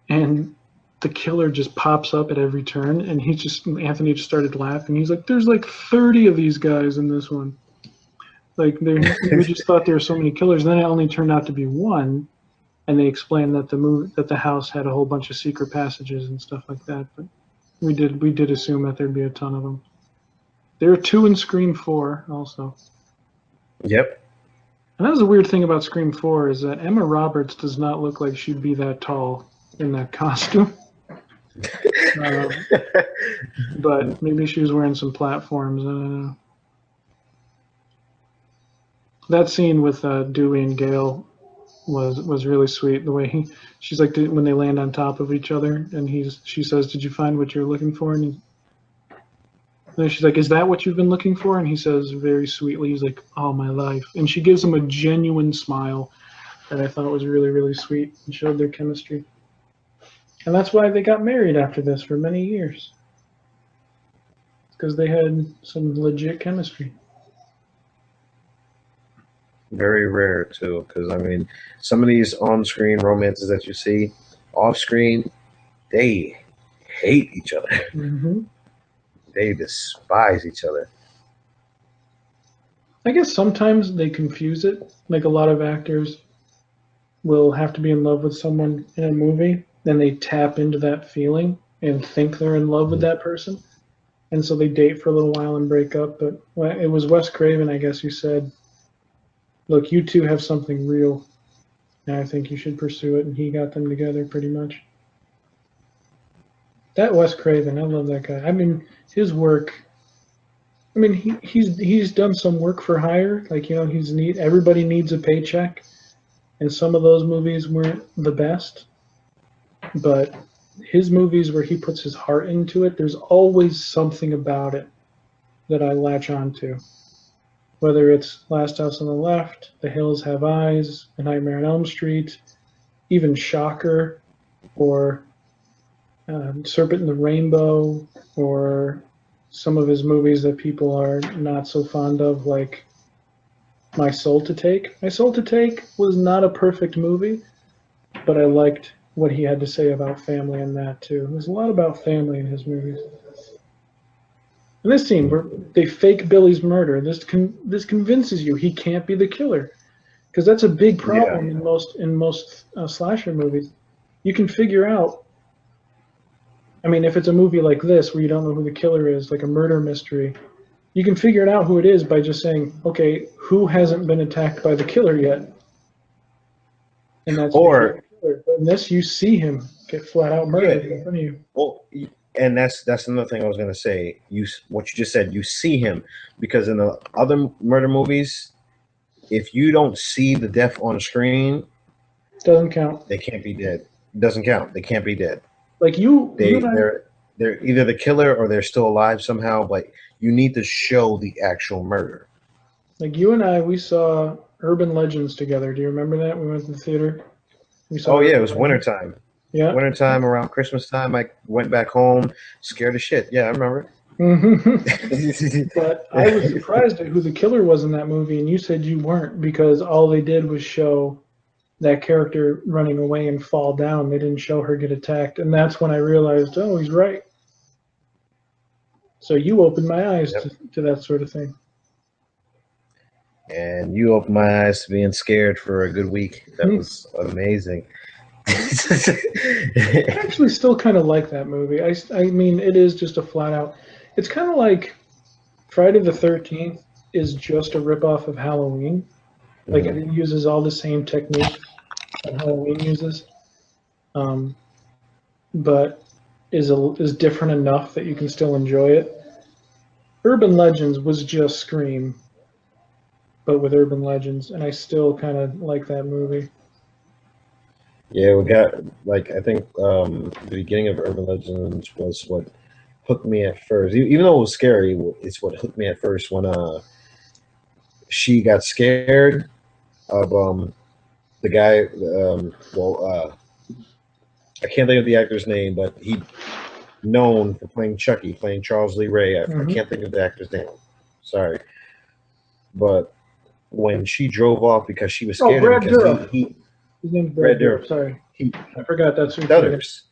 and the killer just pops up at every turn, and Anthony just started laughing. He's like, "There's like 30 of these guys in this one." Like we just thought there were so many killers. Then it only turned out to be one, and they explained that the house had a whole bunch of secret passages and stuff like that. But we did assume that there'd be a ton of them. There are 2 in Scream 4 also. Yep. And that was the weird thing about Scream 4 is that Emma Roberts does not look like she'd be that tall in that costume. But maybe she was wearing some platforms. I don't know. That scene with Dewey and Gale was really sweet. The way she's like when they land on top of each other, and she says, "Did you find what you're looking for?" And then she's like, "Is that what you've been looking for?" And he says very sweetly, he's like, "All my life." And she gives him a genuine smile that I thought was really, really sweet and showed their chemistry. And that's why they got married after this for many years. Because they had some legit chemistry. Very rare too, because I mean, some of these on-screen romances that you see, off-screen, they hate each other. Mm-hmm. They despise each other. I guess sometimes they confuse it. Like a lot of actors will have to be in love with someone in a movie, then they tap into that feeling and think they're in love with that person. And so they date for a little while and break up. But it was Wes Craven, I guess, who said, "Look, you two have something real, and I think you should pursue it." And he got them together pretty much. That Wes Craven, I love that guy. I mean, his work. I mean, he's done some work for hire. Like, you know, everybody needs a paycheck, and some of those movies weren't the best. But his movies where he puts his heart into it, there's always something about it that I latch onto. Whether it's Last House on the Left, The Hills Have Eyes, A Nightmare on Elm Street, even Shocker, or Serpent in the Rainbow, or some of his movies that people are not so fond of, like My Soul to Take. My Soul to Take was not a perfect movie, but I liked what he had to say about family in that too. There's a lot about family in his movies. In this scene where they fake Billy's murder, this convinces you he can't be the killer, because that's a big problem in most slasher movies. You can figure out. I mean, if it's a movie like this where you don't know who the killer is, like a murder mystery, you can figure it out who it is by just saying, "Okay, who hasn't been attacked by the killer yet?" And that's the killer. But in this, you see him get flat out murdered in front of you. Well, and that's another thing I was gonna say. What you just said, you see him, because in the other murder movies, if you don't see the death on screen, doesn't count. They can't be dead. It doesn't count. They can't be dead. Like they're either the killer or they're still alive somehow. But you need to show the actual murder. Like you and I, we saw Urban Legends together. Do you remember that? We went to the theater. We saw it was wintertime. Yeah. Wintertime, around Christmas time, I went back home, scared as shit. Yeah, I remember. But I was surprised at who the killer was in that movie, and you said you weren't, because all they did was show that character running away and fall down. They didn't show her get attacked, and that's when I realized, oh, he's right. So you opened my eyes to that sort of thing. And you opened my eyes to being scared for a good week. That was amazing. I actually still kind of like that movie. I mean, it is just a flat out. It's kind of like Friday the 13th is just a ripoff of Halloween. Like it uses all the same techniques that Halloween uses, but is different enough that you can still enjoy it. Urban Legends was just Scream, but with Urban Legends, and I still kind of like that movie. Yeah, we got, like, I think the beginning of Urban Legends was what hooked me at first. Even though it was scary, it's what hooked me at first when she got scared of the guy. I can't think of the actor's name, but known for playing Chucky, playing Charles Lee Ray. I Mm-hmm. can't think of the actor's name. Sorry, but when she drove off because she was Oh, scared of him Brad because Dourif. he His name's Brad Brad Dourif. Dourif, Sorry, he I forgot that's who played him. stutters.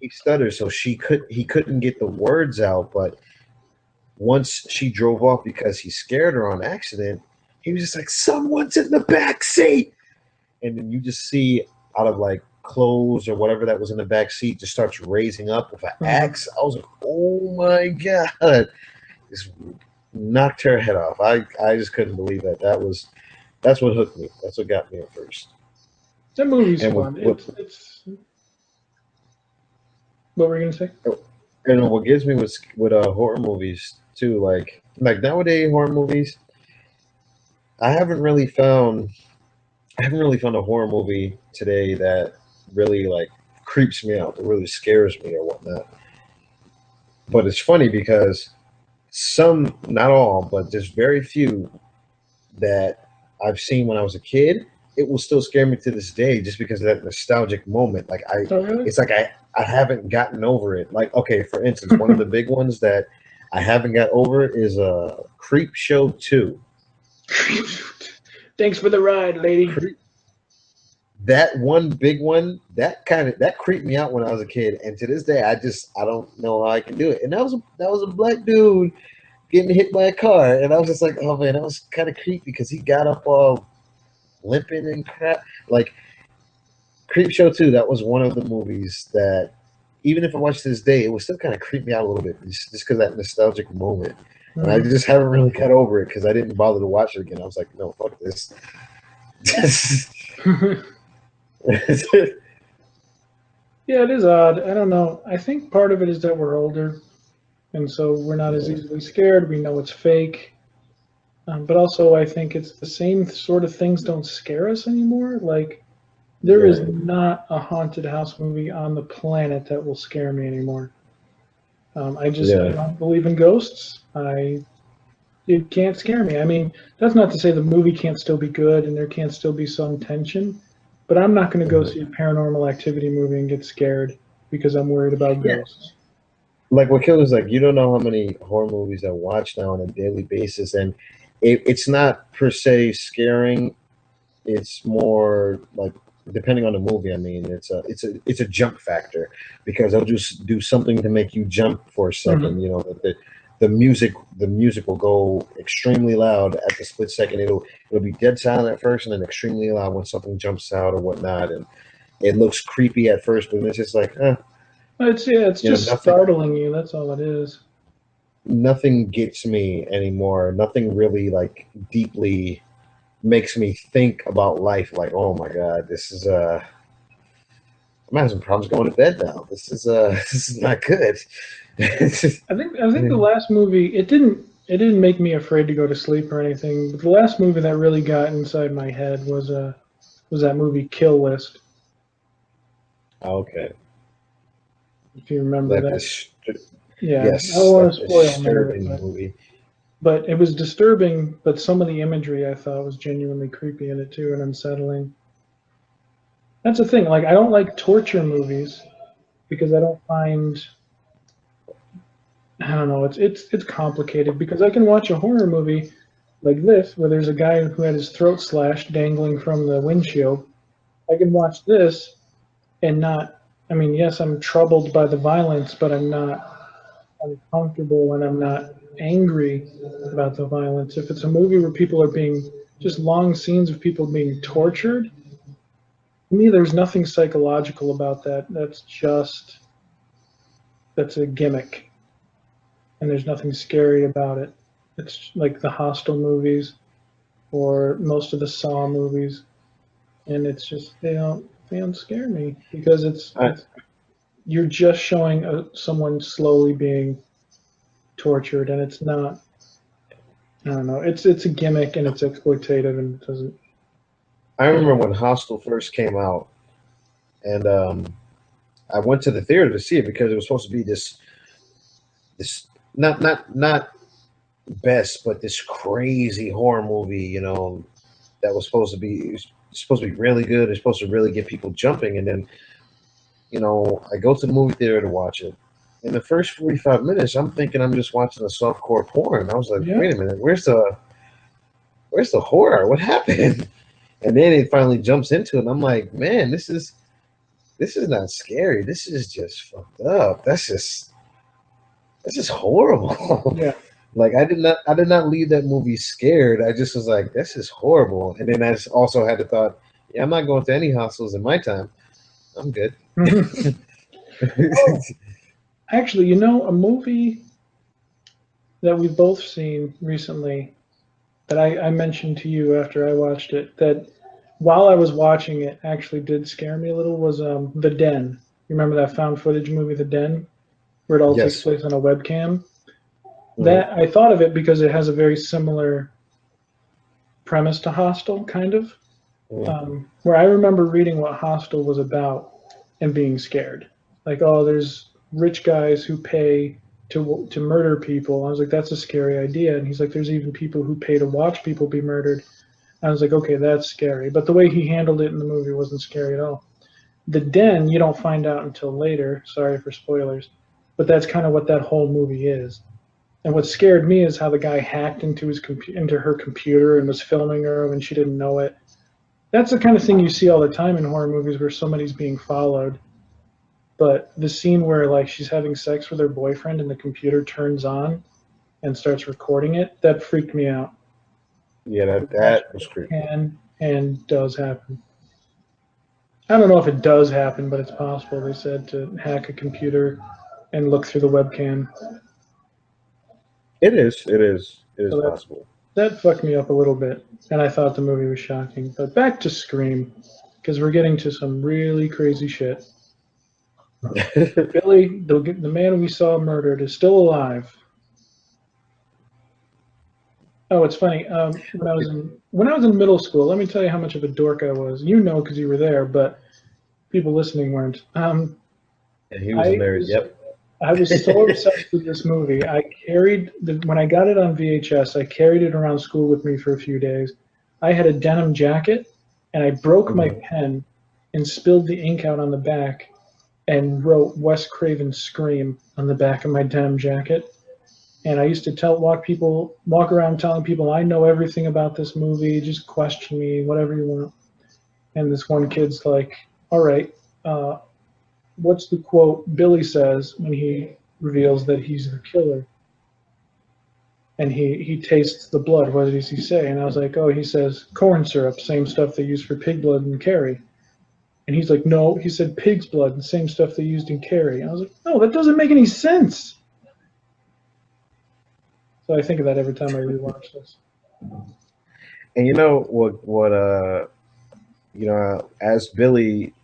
He stutters, so he couldn't get the words out. But once she drove off because he scared her on accident, he was just like, "Someone's in the back seat," and then you just see out of like clothes or whatever that was in the back seat just starts raising up with an axe. I was like, "Oh my god!" Just knocked her head off. I just couldn't believe that. That's what hooked me. That's what got me at first. That movie's And fun. It's what were you gonna say? what gives me with horror movies too, like nowadays horror movies, I haven't really found I haven't really found a horror movie today that really like creeps me out, that really scares me or whatnot. But it's funny because some, not all, but just very few that I've seen when I was a kid, it will still scare me to this day just because of that nostalgic moment. Oh, really? It's like I haven't gotten over it. Like, okay, for instance, one of the big ones that I haven't got over is Creep Show 2. Thanks for the ride, lady. Creep, that one big one, that creeped me out when I was a kid, and to this day, I don't know how I can do it. And that was a black dude getting hit by a car, and I was just like, oh man, that was kind of creepy because he got up all limping and crap. Like Creep Show 2, that was one of the movies that, even if I watched this day, it would still kind of creep me out a little bit just because that nostalgic moment. And I just haven't really got over it because I didn't bother to watch it again. I was like, no, fuck this. Yeah, it is odd. I don't know. I think part of it is that we're older, and so we're not as easily scared. We know it's fake. But also, I think it's the same sort of things don't scare us anymore. Like, there is Yeah. not a haunted house movie on the planet that will scare me anymore. I Yeah. don't believe in ghosts. It can't scare me. I mean, that's not to say the movie can't still be good and there can't still be some tension, but I'm not going to go Mhm. see a paranormal activity movie and get scared because I'm worried about Yeah. ghosts. Like what kills like you don't know how many horror movies I watch now on a daily basis, and it's not per se scaring. It's more like depending on the movie. I mean, it's a jump factor because they'll just do something to make you jump for a Hmm. second. You know, the music will go extremely loud at the split second. It'll be dead silent at first, and then extremely loud when something jumps out or whatnot, and it looks creepy at first, but it's just like, It's you know, just startling you. That's all it is. nothing gets me anymore. Nothing really like deeply makes me think about life. Like, oh my god, this is I'm having some problems going to bed now. This is this is not good. I think the last movie it didn't make me afraid to go to sleep or anything. But the last movie that really got inside my head was that movie Kill List. Okay, If you remember that that. is Yeah, I don't yes, want that to spoil none of it, disturbing movie. but it was disturbing. But some of the imagery I thought was genuinely creepy in it too and unsettling. That's the thing. Like I don't like torture movies because I don't find I don't know. It's complicated because I can watch a horror movie like this where there's a guy who had his throat slashed dangling from the windshield. I can watch this and not. I mean, yes, I'm troubled by the violence, but I'm not uncomfortable and I'm not angry about the violence. If it's a movie where people are being just long scenes of people being tortured, to me, there's nothing psychological about that. That's a gimmick, and there's nothing scary about it. It's like the Hostel movies or most of the Saw movies, and it's just they don't scare me because I, it's you're just showing someone slowly being tortured, and it's not. I don't know. It's a gimmick and it's exploitative and it doesn't. I I remember don't when know. Hostel first came out, and I went to the theater to see it because it was supposed to be this not best, but this crazy horror movie. You know, that was supposed to be really good. It's supposed to really get people jumping, and then I go to the movie theater to watch it, in the first 45 minutes, I'm thinking I'm just watching a softcore porn. I was like, Yeah. wait a minute, where's the horror? What happened? And then it finally jumps into it, and I'm like, man, this is not scary. This is just fucked up. That's just horrible. Yeah. Like I did not leave that movie scared. I just was like, this is horrible. And then I also had the thought, yeah, I'm not going to any hostels in my time. I'm good. Oh, actually, you know, a movie that we've both seen recently that I mentioned to you after I watched it that while I was watching it actually did scare me a little was The Den. You remember that found footage movie, The Den, where it all takes Yes. place on a webcam? Mhm. That I thought of it because it has a very similar premise to Hostel, kind of. Mhm. Where I remember reading what Hostel was about and being scared. Like, oh, there's rich guys who pay to murder people. I was like, that's a scary idea. And he's like, there's even people who pay to watch people be murdered. I was like, okay, that's scary. But the way he handled it in the movie wasn't scary at all. The Den, you don't find out until later. Sorry for spoilers. But that's kind of what that whole movie is. And what scared me is how the guy hacked into into her computer and was filming her when she didn't know it. That's the kind of thing you see all the time in horror movies where somebody's being followed. But the scene where like she's having sex with her boyfriend and the computer turns on and starts recording it, that freaked me out. Yeah, It that was actually creepy. can and does happen. I don't know if it does happen, but it's possible. They said to hack a computer and look through the webcam. It is. It is. It is So possible. that fucked me up a little bit, and I thought the movie was shocking. But back to Scream, because we're getting to some really crazy shit. Billy, the man we saw murdered, is still alive. Oh, it's funny. When I was in middle school, let me tell you how much of a dork I was. You know, because you were there, but people listening weren't. And he was a I nerd. was Yep. I was so obsessed with this movie. I carried when I got it on VHS. I carried it around school with me for a few days. I had a denim jacket, and I broke my Mhm. pen and spilled the ink out on the back and wrote Wes Craven Scream on the back of my denim jacket. And I used to walk around telling people I know everything about this movie. Just question me, whatever you want. And this one kid's like, "All right, uh, what's the quote Billy says when he reveals that he's the killer?" And he tastes the blood. What does he say? And I was like, "Oh, he says corn syrup, same stuff they use for pig blood in Carrie." And he's like, "No, he said pig's blood, the same stuff they used in Carrie." And I was like, "No, that doesn't make any sense." So I think of that every time I rewatch this. And you know what? As Billy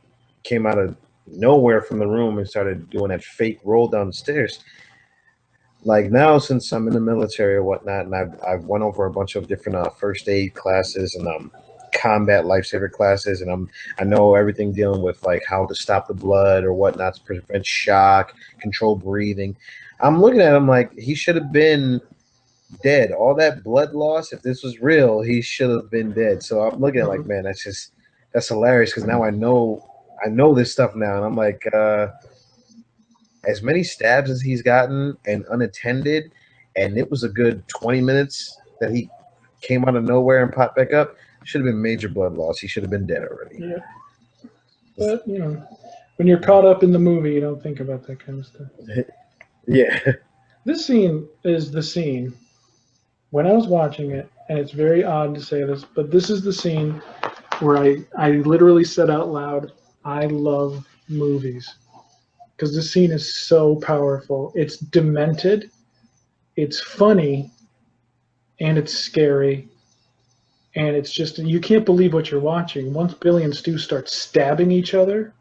came out of nowhere from the room and started doing that fake roll down the stairs. Like now, since I'm in the military or whatnot, and I've went over a bunch of different first aid classes and combat lifesaver classes, and I know everything dealing with like how to stop the blood or whatnot to prevent shock, control breathing. I'm looking at him like he should have been dead. All that blood loss, if this was real, he should have been dead. So I'm looking at it like, Mhm. man, that's hilarious because now I know this stuff now, and I'm like, as many stabs as he's gotten and unattended, and it was a good 20 minutes that he came out of nowhere and popped back up. Should have been major blood loss. He should have been dead already. Yeah, but you know, when you're caught up in the movie, you don't think about that kind of stuff. Yeah. This scene is the scene when I was watching it, and it's very odd to say this, but this is the scene where I literally said out loud, "I love movies," because this scene is so powerful. It's demented, it's funny, and it's scary, and it's just you can't believe what you're watching. Once Billy and Stu start stabbing each other,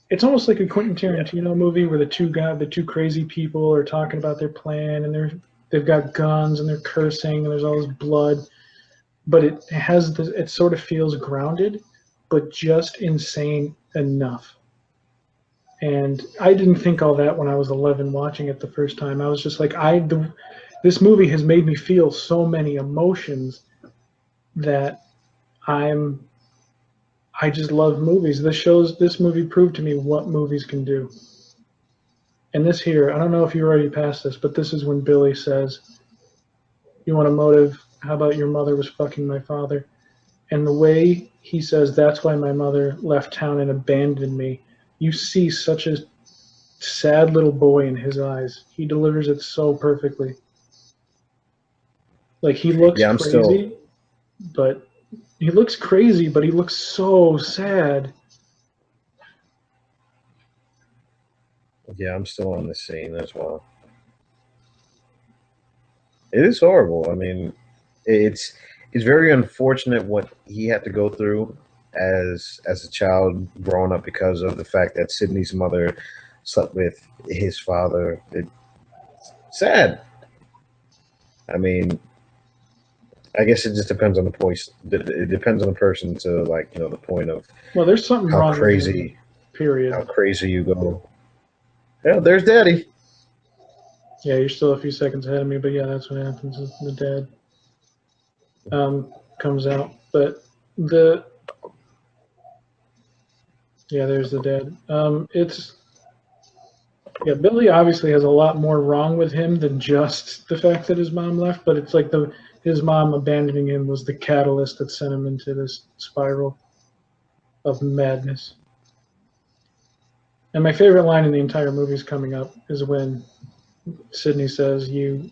it's almost like a Quentin Yeah. Tarantino movie where the two crazy people are talking about their plan and they've got guns and they're cursing and there's all this blood, but it sort of feels grounded, but just insane enough. And I didn't think all that when I was 11 watching it the first time. I was just like, this movie has made me feel so many emotions that I'm I just love movies. This movie proved to me what movies can do. And this here, I don't know if you already passed this, but this is when Billy says, "You want a motive? How about your mother was fucking my father?" And the way he says, "That's why my mother left town and abandoned me," you see such a sad little boy in his eyes. He delivers it so perfectly. Like he looks Yeah, I'm still. crazy, but he looks so sad. Yeah, I'm still on the scene as well. It is horrible. I mean, it's it's very unfortunate what he had to go through as a child growing up because of the fact that Sydney's mother slept with his father. It's sad. I mean, I guess it just depends on the point. It depends on the person to like the point of Well, there's something how wrong with him. crazy Period. you go. Yeah, there's Daddy. Yeah, you're still a few seconds ahead of me, but yeah, that's what happens. The dad comes out, but the yeah, there's the dad. It's yeah, Billy obviously has a lot more wrong with him than just the fact that his mom left, but it's like the his mom abandoning him was the catalyst that sent him into this spiral of madness. And my favorite line in the entire movie is coming up is when Sydney says, you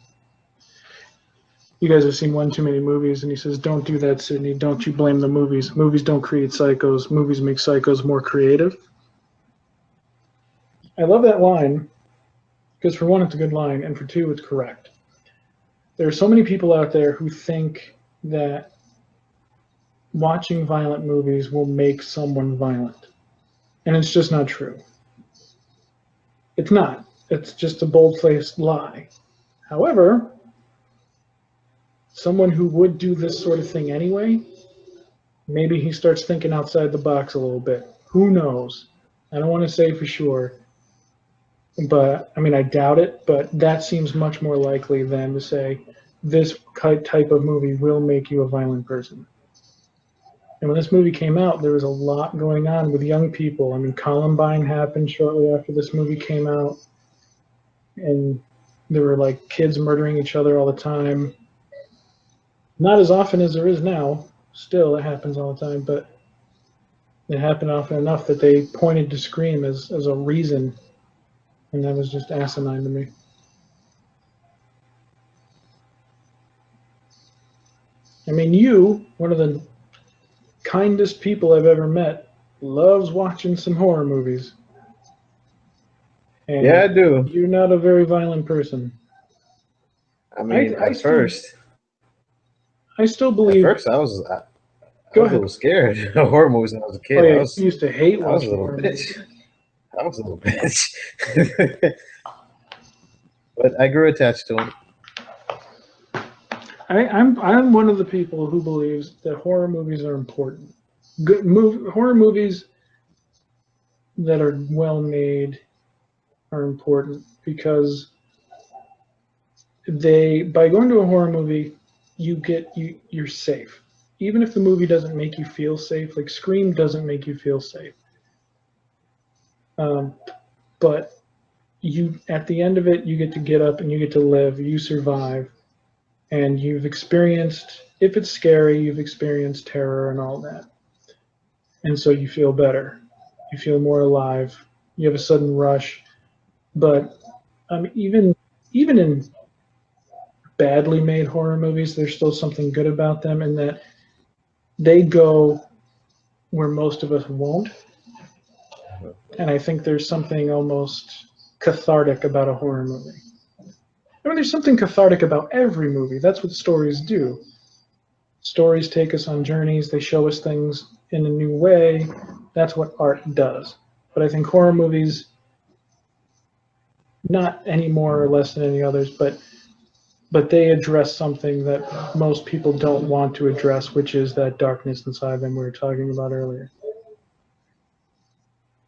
guys have seen one too many movies," and he says, "Don't do that, Sydney. Don't you blame the movies. Movies don't create psychos. Movies make psychos more creative." I love that line because for one, it's a good line, and for two, it's correct. There are so many people out there who think that watching violent movies will make someone violent, and it's just not true. It's not. It's just a bold-faced lie. However, someone who would do this sort of thing anyway, maybe he starts thinking outside the box a little bit. Who knows? I don't want to say for sure, but I mean, I doubt it, but that seems much more likely than to say this type of movie will make you a violent person. And when this movie came out, there was a lot going on with young people. I mean, Columbine happened shortly after this movie came out, and there were like kids murdering each other all the time. Not as often as there is now. Still, it happens all the time, but it happened often enough that they pointed to Scream as a reason, and that was just asinine to me. I mean, you, one of the kindest people I've ever met, loves watching some horror movies, Yeah, and I do. you're not a very violent person. I I, mean, I still I still at believe. first, I Go was a ahead. little scared of horror movies when I was a Oh kid. yeah, you used to hate I was a watching little horror bitch. movies. I was a little bitch. But I grew attached to them. I'm one of the people who believes that horror movies are important. Horror movies that are well made are important because they by going to a horror movie you're safe. Even if the movie doesn't make you feel safe, like Scream doesn't make you feel safe, um, but you at the end of it you get to get up and you get to live, you survive, and you've experienced, if it's scary, you've experienced terror and all that, and so you feel better, you feel more alive, you have a sudden rush. But even in badly made horror movies, there's still something good about them in that they go where most of us won't. And I think there's something almost cathartic about a horror movie. I mean, there's something cathartic about every movie. That's what stories do. Stories take us on journeys, they show us things in a new way. That's what art does. But I think horror movies, not any more or less than any others, but they address something that most people don't want to address, which is that darkness inside them we were talking about earlier.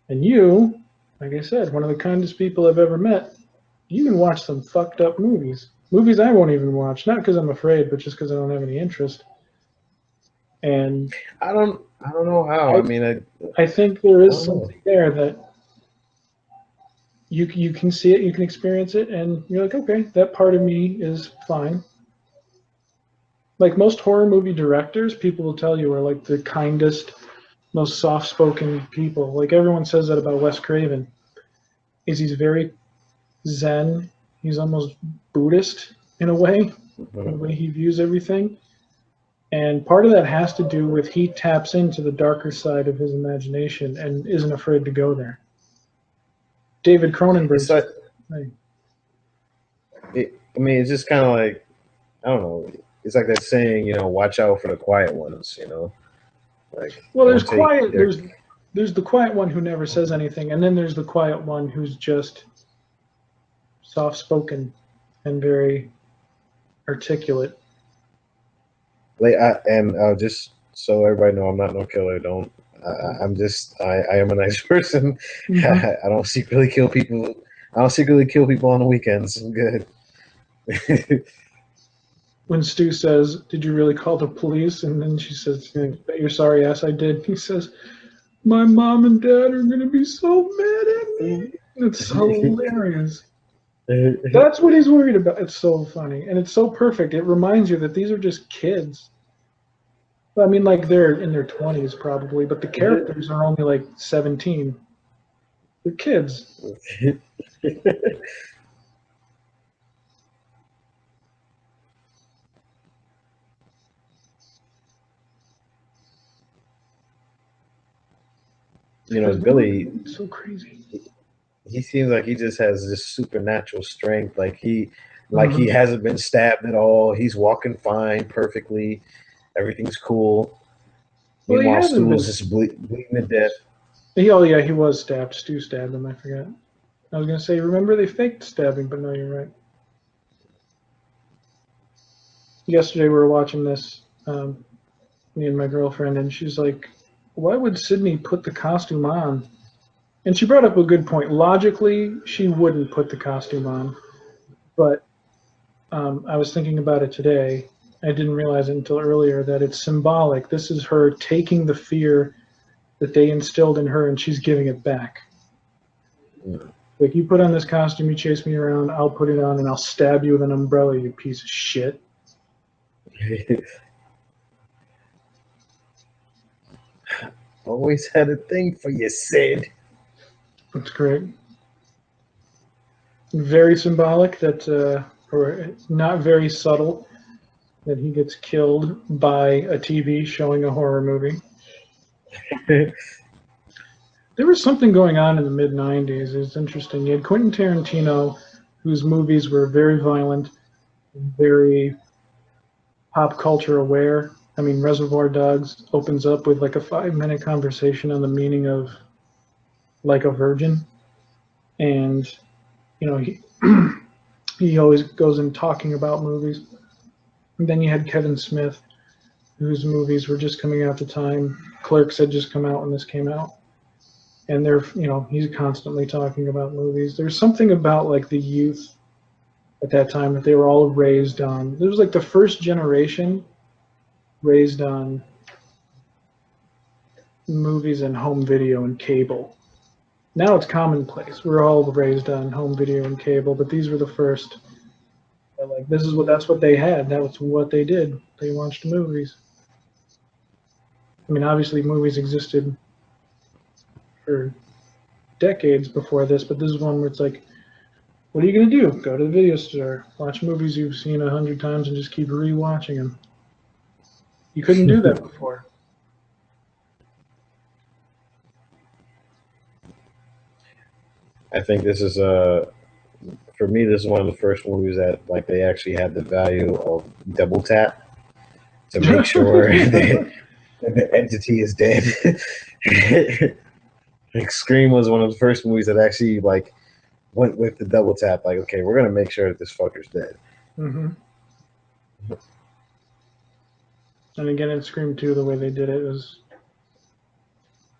And you, like I said, one of the kindest people I've ever met, you can watch some fucked up movies. Movies I won't even watch, not because I'm afraid, but just because I don't have any interest. And I don't know how. I, I mean, I think there I is don't know. something there that you can see it, you can experience it, and you're like, okay, that part of me is fine. Like most horror movie directors, people will tell you are like the kindest, most soft-spoken people. Like everyone says that about Wes Craven, is he's very Zen. He's almost Buddhist in a way, in the way he views everything. And part of that has to do with he taps into the darker side of his imagination and isn't afraid to go there. David Cronenberg It's like, said, right. I mean, it's just kind of like, I don't know. It's like that saying, watch out for the quiet ones. Like Well, don't take their. there's the quiet one who never says anything, and then there's the quiet one who's just soft spoken and very articulate. Like, just so everybody know, I'm not no killer. Don't. I am a nice person. Mm-hmm. I don't secretly kill people. I don't secretly kill people on the weekends. I'm good. When Stu says, "Did you really call the police?" and then she says, "Bet you're sorry ass I did." He says, "My mom and dad are gonna be so mad at me." It's hilarious. That's what he's worried about. It's so funny and it's so perfect. It reminds you that these are just kids. I mean, like they're in their 20s probably, but the characters are only like 17. They're kids. Billy. It's so crazy. He seems like he just has this supernatural strength. Like he Mm-hmm. hasn't been stabbed at all. He's walking fine, perfectly. Everything's cool. Well, he Meanwhile, hasn't been. Stu's just bleeding to death. Oh yeah, he was stabbed. Stu stabbed him. I forgot. I was gonna say, remember they faked stabbing, but no, you're right. Yesterday we were watching this, me and my girlfriend, and she's like, "Why would Sydney put the costume on?" And she brought up a good point. Logically, she wouldn't put the costume on, but I was thinking about it today. I didn't realize it until earlier that it's symbolic. This is her taking the fear that they instilled in her, and she's giving it back. Mm. Like, you put on this costume, you chase me around, I'll put it on, and I'll stab you with an umbrella, you piece of shit. Always had a thing for you, Sid. That's great. Very symbolic that, or not very subtle, that he gets killed by a TV showing a horror movie. There was something going on in the mid 90s. It's interesting. You had Quentin Tarantino, whose movies were very violent, very pop culture aware. I mean, Reservoir Dogs opens up with like a 5 minute conversation on the meaning of like a virgin. And, he, he always goes in talking about movies. And then you had Kevin Smith, whose movies were just coming out at the time. Clerks had just come out when this came out. And he's constantly talking about movies. There's something about like the youth at that time that they were all raised on. It was like the first generation raised on movies and home video and cable. Now it's commonplace. We're all raised on home video and cable, but these were the first. Like that's what they had. That was what they did. They watched movies. I mean, obviously movies existed for decades before this, but this is one where it's like, what are you gonna do? Go to the video store, watch movies you've seen 100 times, and just keep rewatching them. You couldn't do that before. I think this is for me. This is one of the first movies that like they actually had the value of double tap to make sure that the entity is dead. Like Scream was one of the first movies that actually like went with the double tap. Like, okay, we're gonna make sure that this fucker's dead. Mm-hmm. And again, in Scream 2, the way they did it was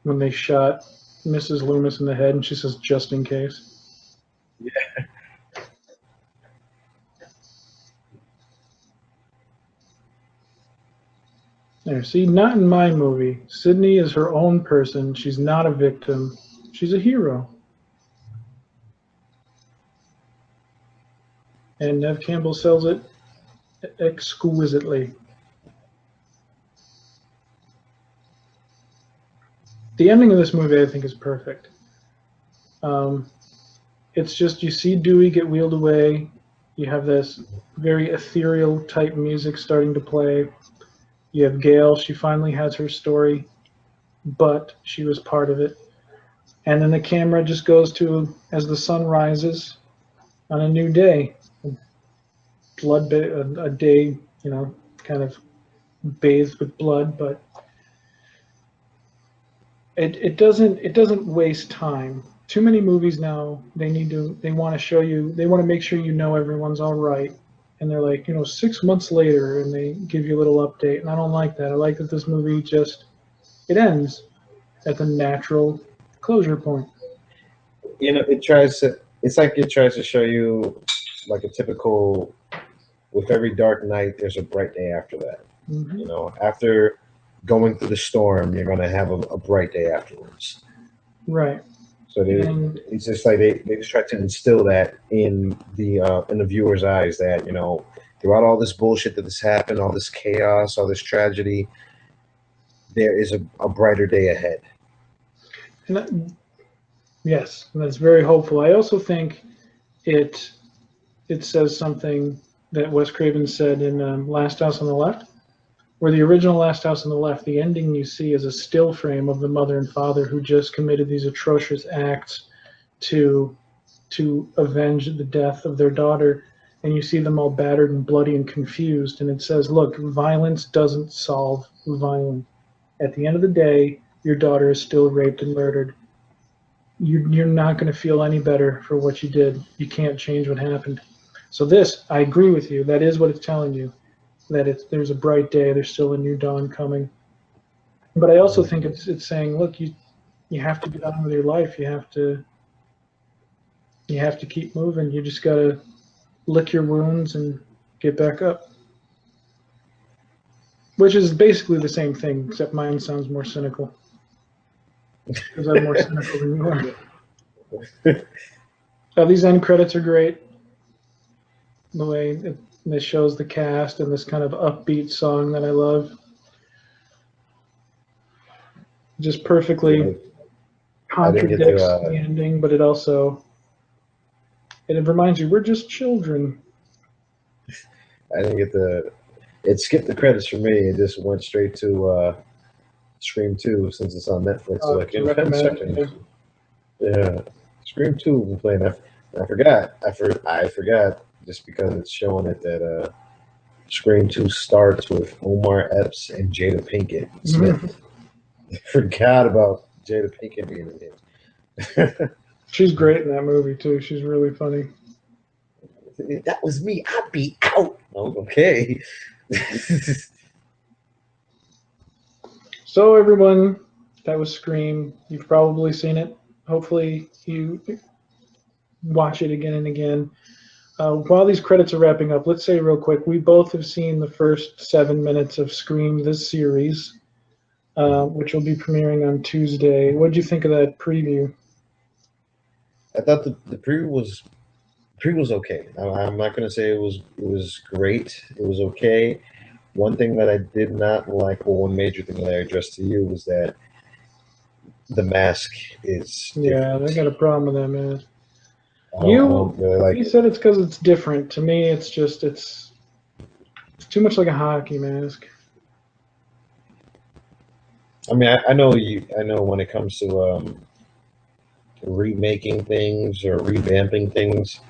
when they shot Mrs. Loomis in the head, and she says, "Just in case." Yeah. There, see, not in my movie. Sydney is her own person. She's not a victim. She's a hero. and Nev Campbell sells it exquisitely. The ending of this movie, I think, is perfect. It's just you see Dewey get wheeled away. You have this very ethereal type music starting to play. You have Gail. She finally has her story, but she was part of it. And then the camera just goes to as the sun rises on a new day, a day, kind of bathed with blood, but it doesn't waste time. Too many movies now, they want to show you, they want to make sure you know everyone's all right, and they're like, 6 months later, and they give you a little update, and I don't like that. I like that this movie it ends at the natural closure point. It's like it tries to show you like a typical, with every dark night, there's a bright day after that. Mm-hmm. After going through the storm, you're going to have a bright day afterwards. Right. So it's just like they just try to instill that in the viewer's eyes that, throughout all this bullshit that has happened, all this chaos, all this tragedy, there is a brighter day ahead. Yes, and that's very hopeful. I also think it says something that Wes Craven said in Last House on the Left, where the original Last House on the Left, the ending you see is a still frame of the mother and father who just committed these atrocious acts to avenge the death of their daughter, and you see them all battered and bloody and confused, and it says, look, violence doesn't solve violence. At the end of the day, your daughter is still raped and murdered. You're not going to feel any better for what you did. You can't change what happened. So this, I agree with you. That is what it's telling you, that there's a bright day. There's still a new dawn coming. But I also think it's saying, look, you have to get on with your life. You have to keep moving. You just got to lick your wounds and get back up. Which is basically the same thing, except mine sounds more cynical. Because I'm more cynical than you are. These end credits are great. The way it shows the cast and this kind of upbeat song that I love. Just perfectly contradicts the ending, but it reminds you we're just children. I didn't get it skipped the credits for me. It just went straight to Scream 2 since it's on Netflix. So I can recommend. Yeah, Scream 2 been playing. I forgot. I forgot just because it's showing it that Scream 2 starts with Omar Epps and Jada Pinkett Smith. Mm-hmm. I forgot about Jada Pinkett being in it. She's great in that movie too. She's really funny. That was me. I'd be out. Oh, okay. So everyone, that was Scream. You've probably seen it. Hopefully you watch it again and again. While these credits are wrapping up, let's say real quick, we both have seen the first 7 minutes of Scream, this series, which will be premiering on Tuesday. What did you think of that preview? I thought the preview was okay. I'm not going to say it was great. It was okay. One thing that I did not like, well, one major thing that I addressed to you was that the mask is different. Yeah, they got a problem with that mask. You said it's because it's different. To me, it's too much like a hockey mask. I mean, I know when it comes to remaking things or revamping things,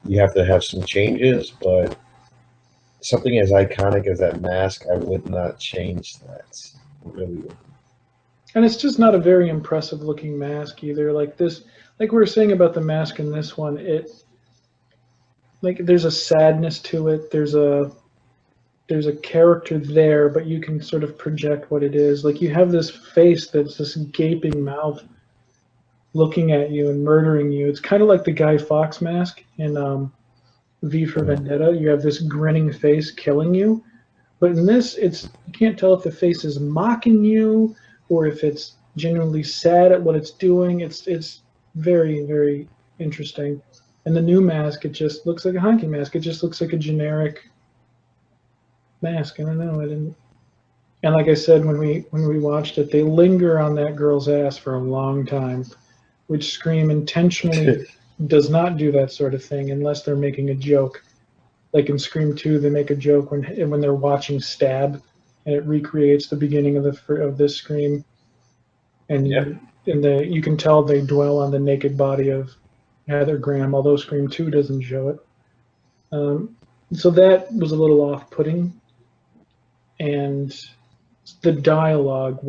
you have to have some changes, but something as iconic as that mask, I would not change that. Really. And it's just not a very impressive looking mask either. Like we were saying about the mask in this one, there's a sadness to it. There's a character there, but you can sort of project what it is. Like you have this face that's this gaping mouth looking at you and murdering you. It's kind of like the Guy Fawkes mask in V for Vendetta. You have this grinning face killing you, but in this, you can't tell if the face is mocking you or if it's genuinely sad at what it's doing. It's very, very interesting. And the new mask, it just looks like a hockey mask. It just looks like a generic mask. I don't know. I didn't. And like I said, when we watched it, they linger on that girl's ass for a long time, which Scream intentionally does not do that sort of thing unless they're making a joke. Like in Scream 2, they make a joke when they're watching Stab, and it recreates the beginning of this Scream, and you can tell they dwell on the naked body of Heather Graham, although Scream 2 doesn't show it. So that was a little off-putting, and the dialogue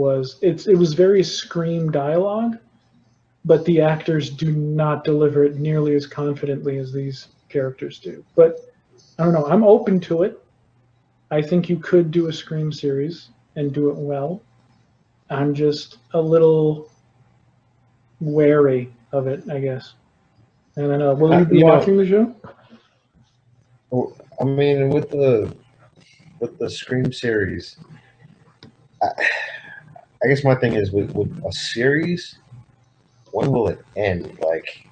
it was very Scream dialogue, but the actors do not deliver it nearly as confidently as these characters do. But I don't know. I'm open to it. I think you could do a Scream series and do it well. I'm just a little wary of it, I guess. And I know. Will you be watching the show? I mean, with the Scream series, I guess my thing is with a series, when will it end? Like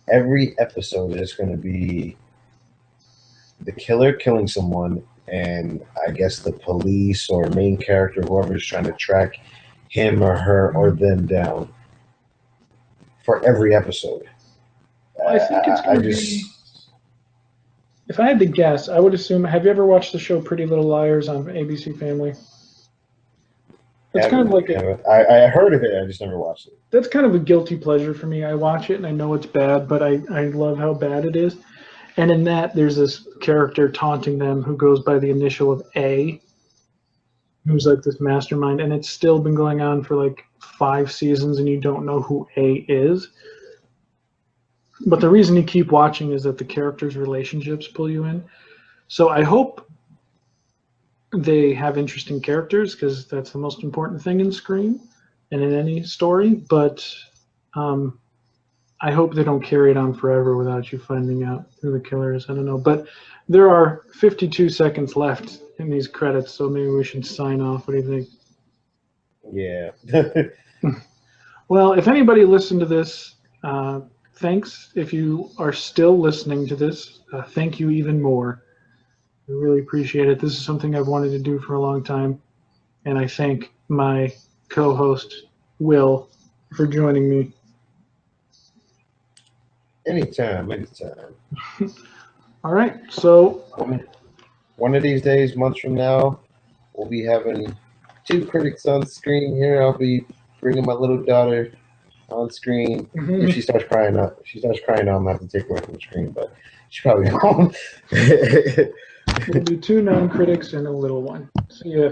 every episode is going to be the killer killing someone, and I guess the police or main character, whoever's trying to track him or her or them down for every episode. I think it's going to be. If I had to guess, I would assume. Have you ever watched the show Pretty Little Liars on ABC Family? It's kind of like I heard of it. I just never watched it. That's kind of a guilty pleasure for me. I watch it and I know it's bad, but I love how bad it is. And in that, there's this character taunting them who goes by the initial of A, who's like this mastermind, and it's still been going on for like 5 seasons, and you don't know who A is. But the reason you keep watching is that the characters' relationships pull you in. So I hope they have interesting characters, because that's the most important thing in Scream and in any story. But I hope they don't carry it on forever without you finding out who the killer is. I don't know. But there are 52 seconds left in these credits, so maybe we should sign off. What do you think? Yeah. Well, if anybody listened to this, thanks. If you are still listening to this, thank you even more. I really appreciate it. This is something I've wanted to do for a long time, and I thank my co-host, Will, for joining me. Anytime. All right, so one of these days, months from now, we'll be having 2 critics on screen here. I'll be bringing my little daughter on screen. If she starts crying, I'm gonna have to take her away from the screen, but she probably won't. We'll do 2 non-critics and a little one. See ya.